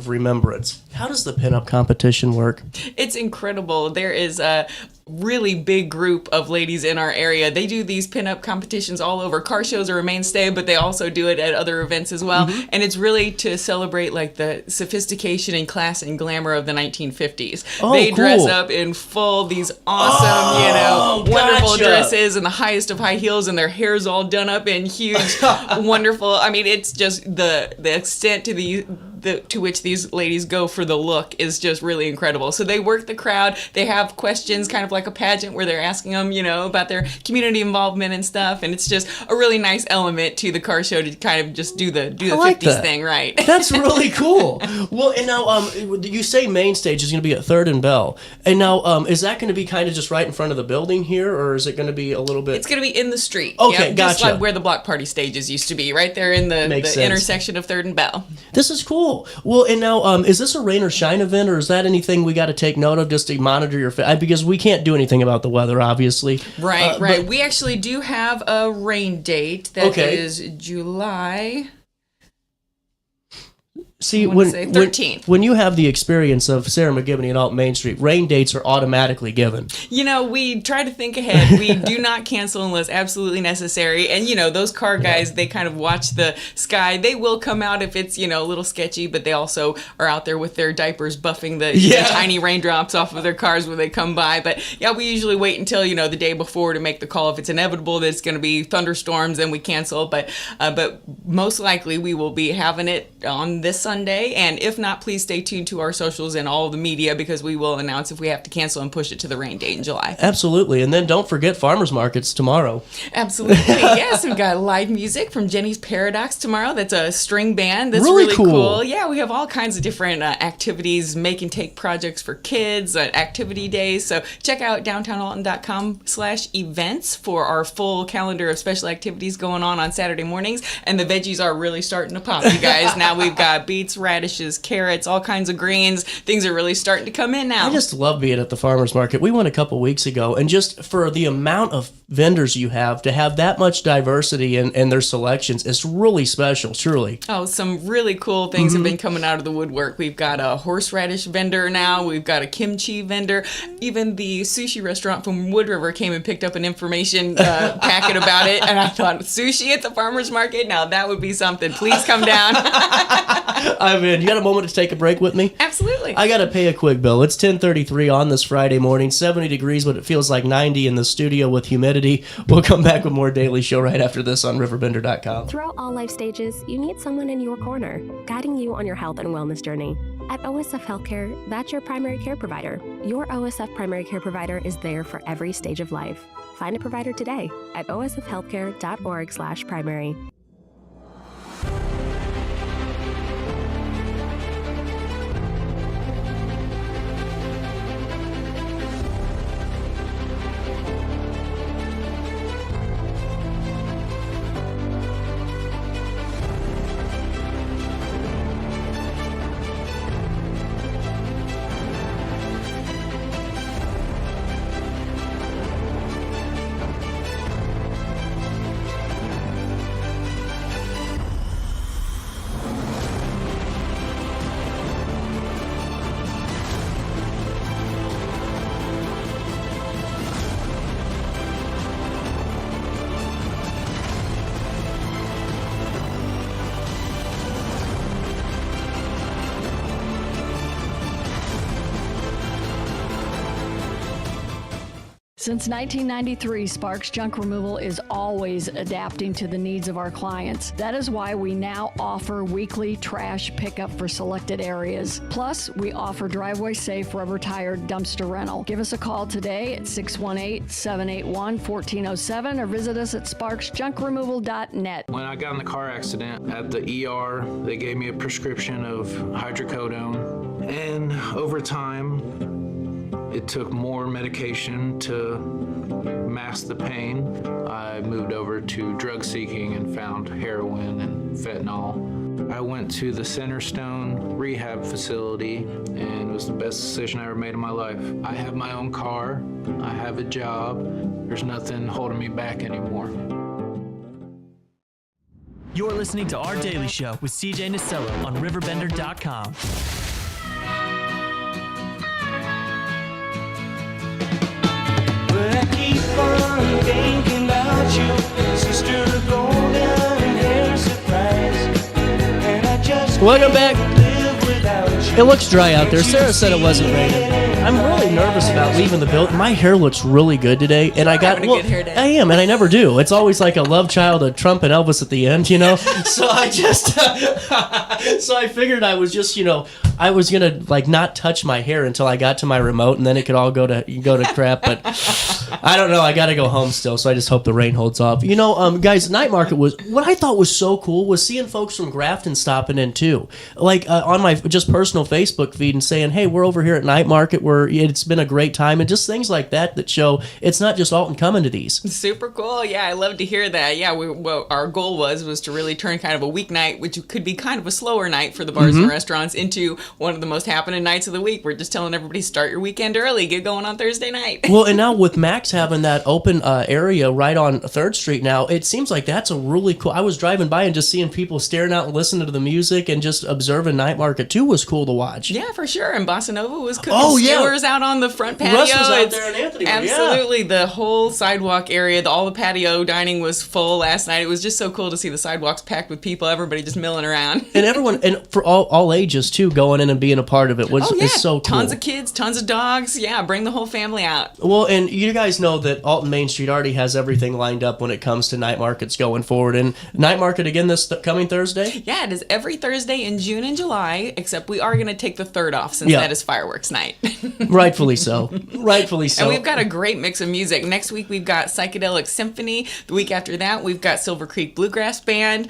remembrance. How does the pinup competition work? It's incredible. There is a really big group of ladies in our area. They do these pinup competitions all over. Car shows are a mainstay, but they also do it at other events as well. And it's really to celebrate like the sophistication and class and glamour of the 1950s. They dress up in full, these awesome, wonderful dresses and the highest of high heels, and their hair's all done up in huge, wonderful. I mean, it's just the extent to which these ladies go for the look is just really incredible. So they work the crowd. They have questions, kind of like a pageant, where they're asking them, about their community involvement and stuff. And it's just a really nice element to the car show to kind of just do the 50s thing right. That's really cool. Well, and now you say main stage is going to be at 3rd and Bell. And now is that going to be kind of just right in front of the building here, or is it going to be a little bit? It's going to be in the street. Okay, gotcha. Just like where the block party stages used to be, right there in the intersection of 3rd and Bell. This is cool. Well, and now, is this a rain or shine event, or is that anything we got to take note of just to monitor your because we can't do anything about the weather, obviously. Right. We actually do have a rain date that is July. See, when you have the experience of Sara McGibany at Alton Main Street, rain dates are automatically given. We try to think ahead. We do not cancel unless absolutely necessary. And, those car guys, they kind of watch the sky. They will come out if it's, a little sketchy, but they also are out there with their diapers buffing the tiny raindrops off of their cars when they come by. But, we usually wait until, the day before to make the call. If it's inevitable that it's going to be thunderstorms, then we cancel. But most likely we will be having it on this Sunday, and if not, please stay tuned to our socials and all the media, because we will announce if we have to cancel and push it to the rain date in July. Absolutely. And then don't forget farmers markets tomorrow. Absolutely. Yes, we've got live music from Jenny's Paradox tomorrow. That's a string band. That's really cool. Yeah, we have all kinds of different activities, make and take projects for kids, activity days. So check out downtownalton.com/events for our full calendar of special activities going on Saturday mornings. And the veggies are really starting to pop, you guys. Now we've got beets, radishes, carrots, all kinds of greens. Things are really starting to come in now. I just love being at the farmers market. We went a couple weeks ago, and just for the amount of vendors you have, to have that much diversity in their selections, it's really special, truly. Oh, some really cool things have been coming out of the woodwork. We've got a horseradish vendor now. We've got a kimchi vendor. Even the sushi restaurant from Wood River came and picked up an information packet about it, and I thought, sushi at the farmers market? Now that would be something. Please come down. I'm in. You got a moment to take a break with me? Absolutely. I got to pay a quick bill. It's 10:33 on this Friday morning, 70 degrees, but it feels like 90 in the studio with humidity. We'll come back with more Daily Show right after this on RiverBender.com. Throughout all life stages, you need someone in your corner, guiding you on your health and wellness journey. At OSF Healthcare, that's your primary care provider. Your OSF primary care provider is there for every stage of life. Find a provider today at osfhealthcare.org/primary. Since 1993, Sparks Junk Removal is always adapting to the needs of our clients. That is why we now offer weekly trash pickup for selected areas. Plus, we offer driveway-safe rubber-tired dumpster rental. Give us a call today at 618-781-1407 or visit us at sparksjunkremoval.net. When I got in the car accident at the ER, they gave me a prescription of hydrocodone, and over time, it took more medication to mask the pain. I moved over to drug seeking and found heroin and fentanyl. I went to the Centerstone rehab facility, and it was the best decision I ever made in my life. I have my own car, I have a job, there's nothing holding me back anymore. You're listening to Our Daily Show with CJ Nasello on RiverBender.com. But I keep on thinking about you, sister golden hair surprise. And I just Welcome back. live without you. It looks dry out there. Sarah said it wasn't raining. I'm really nervous about leaving the building. My hair looks really good today, and I got having a good hair day. I am, and I never do. It's always like a love child of Trump and Elvis at the end, you know. So I just, so I figured I was just, I was gonna like not touch my hair until I got to my remote, and then it could all go to crap. But I don't know. I got to go home still, so I just hope the rain holds off. Guys, night market was what I thought was so cool was seeing folks from Grafton stopping in too, like on my just personal Facebook feed and saying, "Hey, we're over here at night market. It's been a great time," and just things like that show it's not just Alton coming to these. Super cool. Yeah, I love to hear that. Yeah, what our goal was to really turn kind of a weeknight, which could be kind of a slower night for the bars and restaurants, into one of the most happening nights of the week. We're just telling everybody, start your weekend early, get going on Thursday night. Well, and now with Max having that open area right on 3rd Street now, it seems like that's a really cool. I was driving by and just seeing people staring out and listening to the music and just observing night market too was cool to watch. Yeah, for sure. And Bossa Nova was cooking skewers out on the front patio. Russ was out there and Anthony were, absolutely. The whole sidewalk area, all the patio dining was full last night. It was just so cool to see the sidewalks packed with people, everybody just milling around. And everyone, and for all ages too, going in and being a part of it is so cool. Tons of kids, tons of dogs. Yeah, bring the whole family out. Well, and you guys know that Alton Main Street already has everything lined up when it comes to night markets going forward. And night market again this coming Thursday? Yeah, it is every Thursday in June and July, except we are going to take the 3rd off since that is fireworks night. Rightfully so. Rightfully so. And we've got a great mix of music. Next week we've got Psychedelic Symphony. The week after that we've got Silver Creek Bluegrass Band.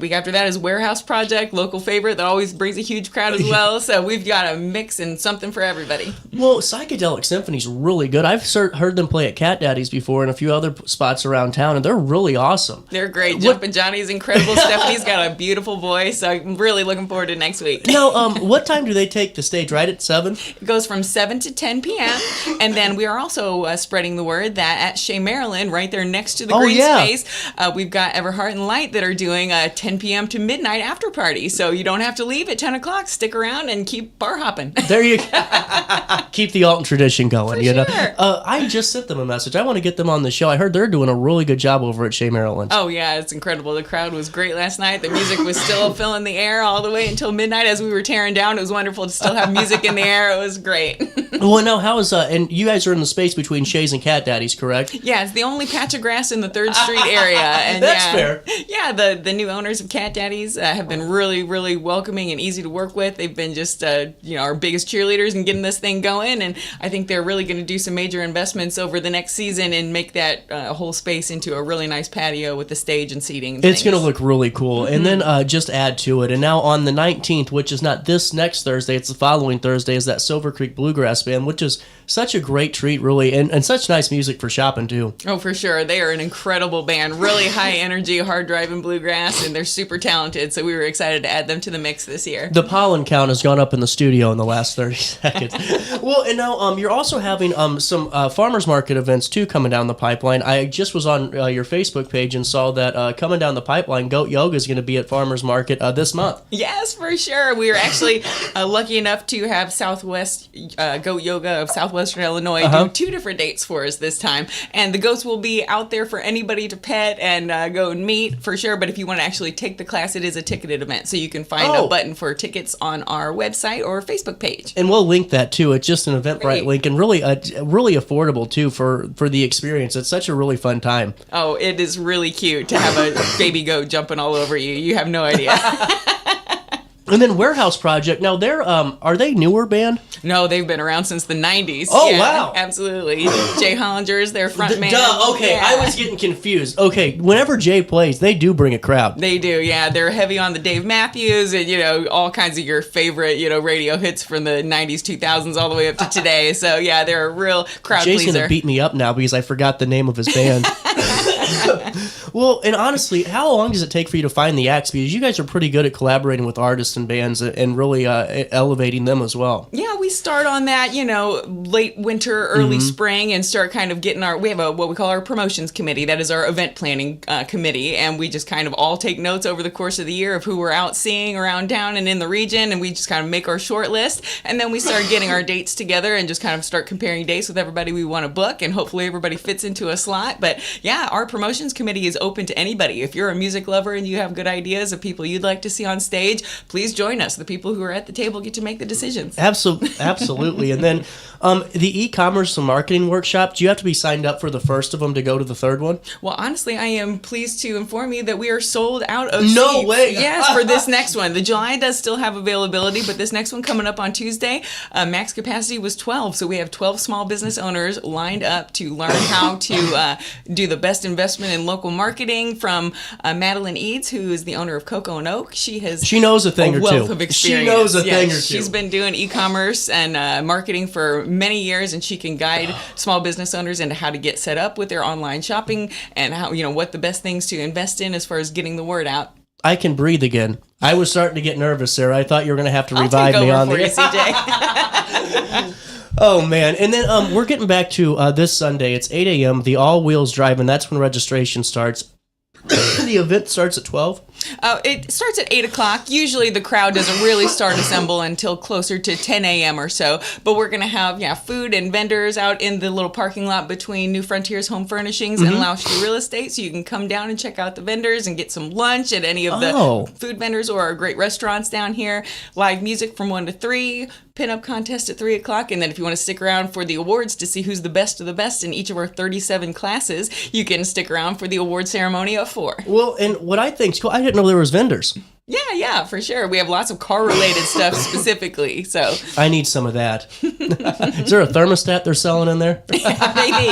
Week after that is Warehouse Project, local favorite that always brings a huge crowd as well. So we've got a mix and something for everybody. Well, Psychedelic Symphony's really good. I've heard them play at Cat Daddy's before and a few other spots around town, and they're really awesome. They're great. Jumpin' Johnny's incredible. Stephanie's got a beautiful voice. So I'm really looking forward to next week. Now, what time do they take the stage? Right at 7? It goes from 7 to 10 p.m. And then we are also spreading the word that at Shea Maryland, right there next to the green space, we've got Everheart and Light that are doing a 10 p.m. to midnight after party. So you don't have to leave at 10 o'clock. Stick around and keep bar hopping. There you go. Keep the Alton tradition going, For know. sure. I just sent them a message. I want to get them on the show. I heard they're doing a really good job over at Shea Maryland. Oh, yeah, it's incredible. The crowd was great last night. The music was still filling the air all the way until midnight as we were tearing down. It was wonderful to still have music in the air. It was great. Well, now, how is, and you guys are in the space between Shea's and Cat Daddy's, correct? Yeah, it's the only patch of grass in the 3rd Street area. And That's fair. Yeah, the new owners of Cat Daddy's have been really, really welcoming and easy to work with. They've been just, our biggest cheerleaders in getting this thing going. And I think they're really going to do some major investments over the next season and make that whole space into a really nice patio with the stage and seating. And it's going to look really cool. And then just add to it. And now on the 19th, which is not this next Thursday, it's the following Thursday, is that Silver Creek Bluegrass Band, which is such a great treat, really, and such nice music for shopping, too. Oh, for sure. They are an incredible band. Really high energy, hard driving bluegrass, and they're super talented. So we were excited to add them to the mix this year. The pollen count has gone up in the studio in the last 30 seconds. Well, and now you're also having some farmers market events, too, coming down the pipeline. I just was on your Facebook page and saw that coming down the pipeline, Goat Yoga is going to be at farmers market this month. Yes, for sure. We were actually lucky enough to have Southwest Goat Yoga of Southwestern Illinois do 2 different dates for us this time. And the goats will be out there for anybody to pet and go and meet, for sure. But if you want to actually take the class, it is a ticketed event. So you can find a button for tickets on our website or Facebook page. And we'll link that, too. It's just an Eventbrite link, and really affordable, too, for the experience. It's such a really fun time. Oh, it is really cute to have a baby goat jumping all over you. You have no idea. And then Warehouse Project. Now, they're are they newer band? No, they've been around since the 90s. Oh, wow. Absolutely. Jay Hollinger is their front man. Okay, Yeah. I was getting confused. Okay, whenever Jay plays, they do bring a crowd. They do, yeah. They're heavy on the Dave Matthews and, all kinds of your favorite, radio hits from the 90s, 2000s, all the way up to today. So, yeah, they're a real crowd Jay's pleaser. going to beat me up now because I forgot the name of his band. Well, and honestly, how long does it take for you to find the acts? Because you guys are pretty good at collaborating with artists and bands and really elevating them as well. Yeah, we start on that, late winter, early spring, and start kind of getting we have what we call our promotions committee. That is our event planning committee, and we just kind of all take notes over the course of the year of who we're out seeing around town and in the region, and we just kind of make our short list, and then we start getting our dates together and just kind of start comparing dates with everybody we want to book, and hopefully everybody fits into a slot. But yeah, our promotions committee is open to anybody. If you're a music lover and you have good ideas of people you'd like to see on stage, please join us. The people who are at the table get to make the decisions. Absolutely. And then the e-commerce and marketing workshop, do you have to be signed up for the first of them to go to the third one? Well, honestly, I am pleased to inform you that we are sold out of No seats. way. Yes, for this next one. The July does still have availability, but this next one coming up on Tuesday, max capacity was 12. So we have 12 small business owners lined up to learn how to do the best investment in local marketing from Madeline Eads, who is the owner of Coco and Oak. She knows a thing or wealth two. of experience. She knows a thing or two. She's been doing e-commerce and marketing for many years, and she can guide small business owners into how to get set up with their online shopping and how, what the best things to invest in as far as getting the word out. I can breathe again. I was starting to get nervous, Sarah. I thought you were going to have to I'll revive take me over on for the you, CJ. Oh, man. And then we're getting back to this Sunday. It's 8 a.m., the all-wheels drive, and that's when registration starts. The event starts at 12? It starts at 8 o'clock. Usually the crowd doesn't really start assemble until closer to 10 a.m. or so. But we're going to have food and vendors out in the little parking lot between New Frontiers Home Furnishings and Lauschke Real Estate. So you can come down and check out the vendors and get some lunch at any of the food vendors or our great restaurants down here. Live music from 1 to 3. Pinup contest at 3 o'clock. And then if you want to stick around for the awards to see who's the best of the best in each of our 37 classes, you can stick around for the award ceremony at 4. Well, and what I think's cool, I didn't know there was vendors. Yeah, for sure. We have lots of car-related stuff specifically, so. I need some of that. Is there a thermostat they're selling in there? Yeah, maybe.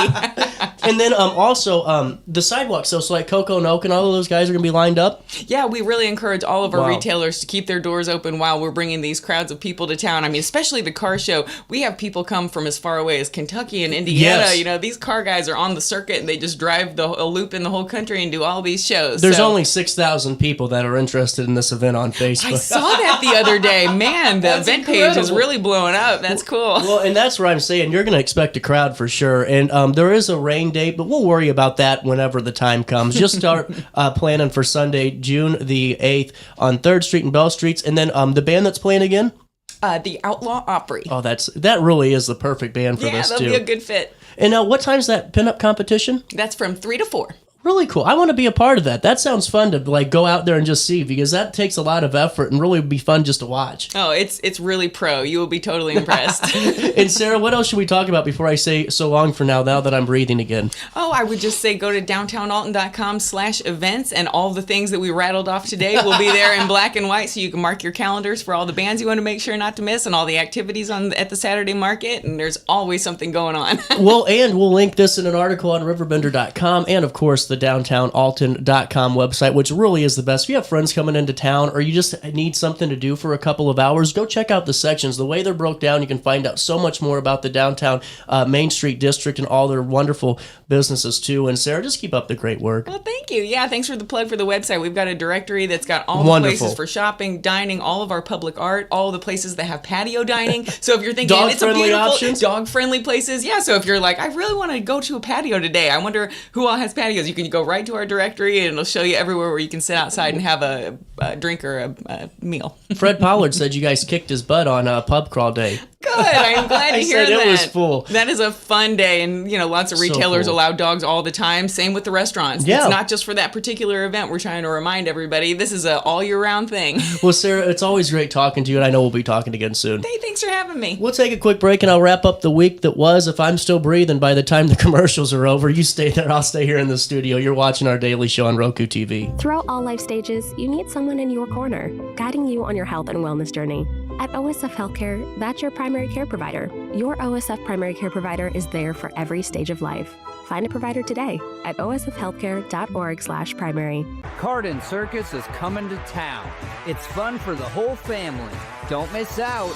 And then also the sidewalk sales, so like Coco and Oak and all of those guys are going to be lined up? Yeah, we really encourage all of our retailers to keep their doors open while we're bringing these crowds of people to town. I mean, especially the car show. We have people come from as far away as Kentucky and Indiana. Yes. These car guys are on the circuit and they just drive a loop in the whole country and do all these shows. There's only 6,000 people that are interested in this event on Facebook. I saw that the other day. Man, the event page is really blowing up. That's cool. Well, and that's what I'm saying. You're going to expect a crowd for sure. And there is a rain date, but we'll worry about that whenever the time comes. Just start planning for Sunday, June the 8th on 3rd Street and Bell Streets. And then the band that's playing again? The Outlaw Opry. Oh, that really is the perfect band for this, too. Yeah, that'll be a good fit. And what time's that pinup competition? That's from 3 to 4. Really cool. I want to be a part of that. That sounds fun to go out there and just see, because that takes a lot of effort and really would be fun just to watch. Oh, it's really pro. You will be totally impressed. And Sarah, what else should we talk about before I say so long for now that I'm breathing again? Oh, I would just say go to downtownalton.com/events, and all the things that we rattled off today will be there in black and white, so you can mark your calendars for all the bands you want to make sure not to miss and all the activities at the Saturday market, and there's always something going on. Well, and we'll link this in an article on RiverBender.com and, of course, the DowntownAlton.com website, which really is the best. If you have friends coming into town or you just need something to do for a couple of hours, go check out the sections. The way they're broke down, you can find out so much more about the Downtown Main Street district and all their wonderful businesses, too. And Sarah, just keep up the great work. Well, thank you. Yeah, thanks for the plug for the website. We've got a directory that's got all the places for shopping, dining, all of our public art, all the places that have patio dining. So if you're thinking it's a beautiful options. dog-friendly places, yeah. So if you're like, I really want to go to a patio today, I wonder who all has patios, you can go right to our directory and it'll show you everywhere where you can sit outside and have a drink or a meal. Fred Pollard said you guys kicked his butt on Pub Crawl Day. Good. I'm glad to hear that. It was full. That is a fun day, and lots of retailers allow dogs all the time. Same with the restaurants. Yeah. It's not just for that particular event. We're trying to remind everybody this is a all year round thing. Well, Sarah, it's always great talking to you, and I know we'll be talking again soon. Hey, thanks for having me. We'll take a quick break, and I'll wrap up the week that was. If I'm still breathing by the time the commercials are over, you stay there. I'll stay here in the studio. video. You're watching our daily show on Roku TV. Throughout all life stages, you need someone in your corner, guiding you on your health and wellness journey. At OSF Healthcare, that's your primary care provider. Your OSF primary care provider is there for every stage of life. Find a provider today at osfhealthcare.org/primary. Cardin Circus is coming to town. It's fun for the whole family. Don't miss out.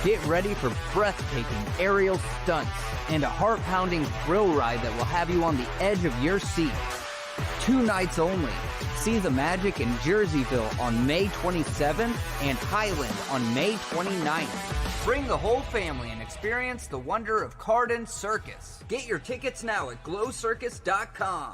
Get ready for breathtaking aerial stunts and a heart-pounding thrill ride that will have you on the edge of your seat. 2 nights only. See the magic in Jerseyville on May 27th and Highland on May 29th. Bring the whole family and experience the wonder of Cardin Circus. Get your tickets now at glowcircus.com.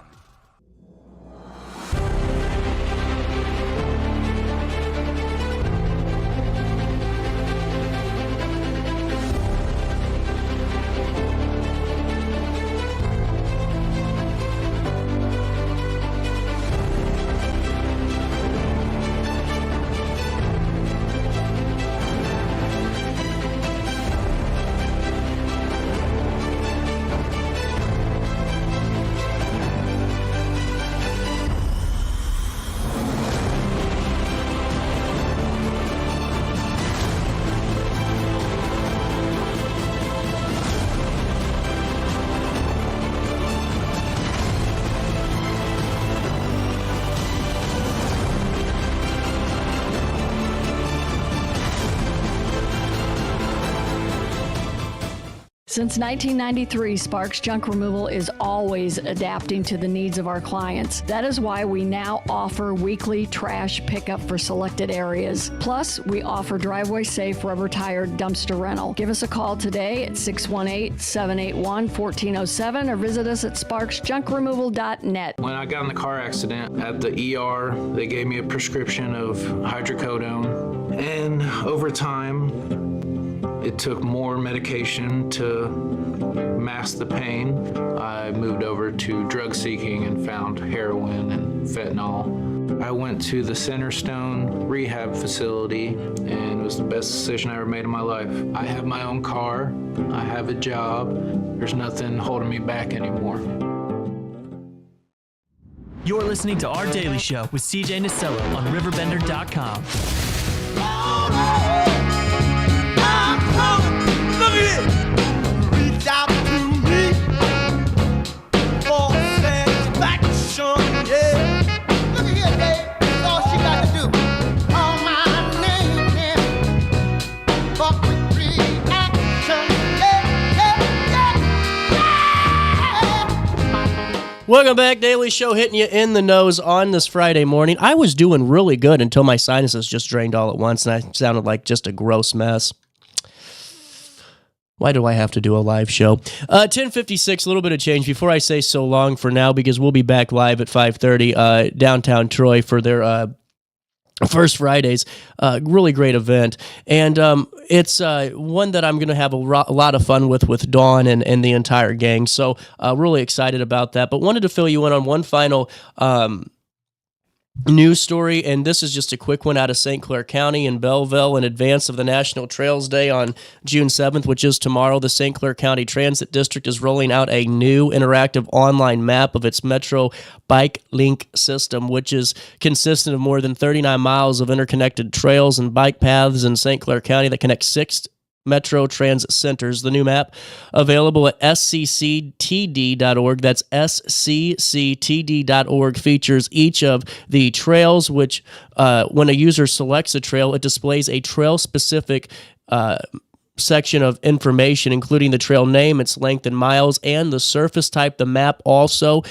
Since 1993, Sparks Junk Removal is always adapting to the needs of our clients. That is why we now offer weekly trash pickup for selected areas. Plus, we offer driveway-safe rubber-tired dumpster rental. Give us a call today at 618-781-1407 or visit us at sparksjunkremoval.net. When I got in the car accident at the ER, they gave me a prescription of hydrocodone. And over time, it took more medication to mask the pain. I moved over to drug seeking and found heroin and fentanyl. I went to the Centerstone rehab facility, and it was the best decision I ever made in my life. I have my own car, I have a job, there's nothing holding me back anymore. You're listening to Our Daily Show with CJ Nasello on RiverBender.com. Look at it! Reach out to me for satisfaction, yeah. Look at here, Dave. That's all she got to do. Call my name, yeah. Fuck with reaction, yeah. Welcome back, Daily Show, hitting you in the nose on this Friday morning. I was doing really good until my sinuses just drained all at once, and I sounded like just a gross mess. Why do I have to do a live show? 10:56, a little bit of change before I say so long for now, because we'll be back live at 5:30 downtown Troy for their First Fridays. Really great event. And it's one that I'm going to have a lot of fun with Dawn and the entire gang. So really excited about that. But wanted to fill you in on one final news story, and this is just a quick one out of St. Clair County in Belleville. In advance of the National Trails Day on June 7th, which is tomorrow, the St. Clair County Transit District is rolling out a new interactive online map of its Metro Bike Link system, which is consistent of more than 39 miles of interconnected trails and bike paths in St. Clair County that connect 6 Metro Transit Centers. The new map, available at scctd.org, that's scctd.org, features each of the trails, which when a user selects a trail, it displays a trail-specific section of information, including the trail name, its length in miles, and the surface type. The map also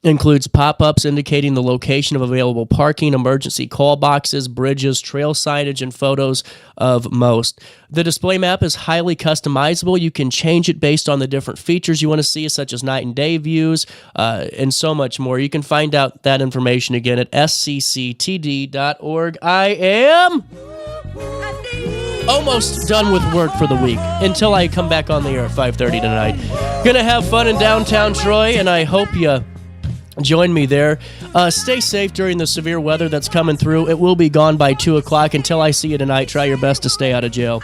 includes pop-ups indicating the location of available parking, emergency call boxes, bridges, trail signage, and photos of most. The display map is highly customizable. You can change it based on the different features you want to see, such as night and day views, and so much more. You can find out that information again at scctd.org. I am almost done with work for the week until I come back on the air at 5:30 tonight. Gonna have fun in downtown Troy, and I hope you join me there. Stay safe during the severe weather that's coming through. It will be gone by 2 o'clock. Until I see you tonight, try your best to stay out of jail.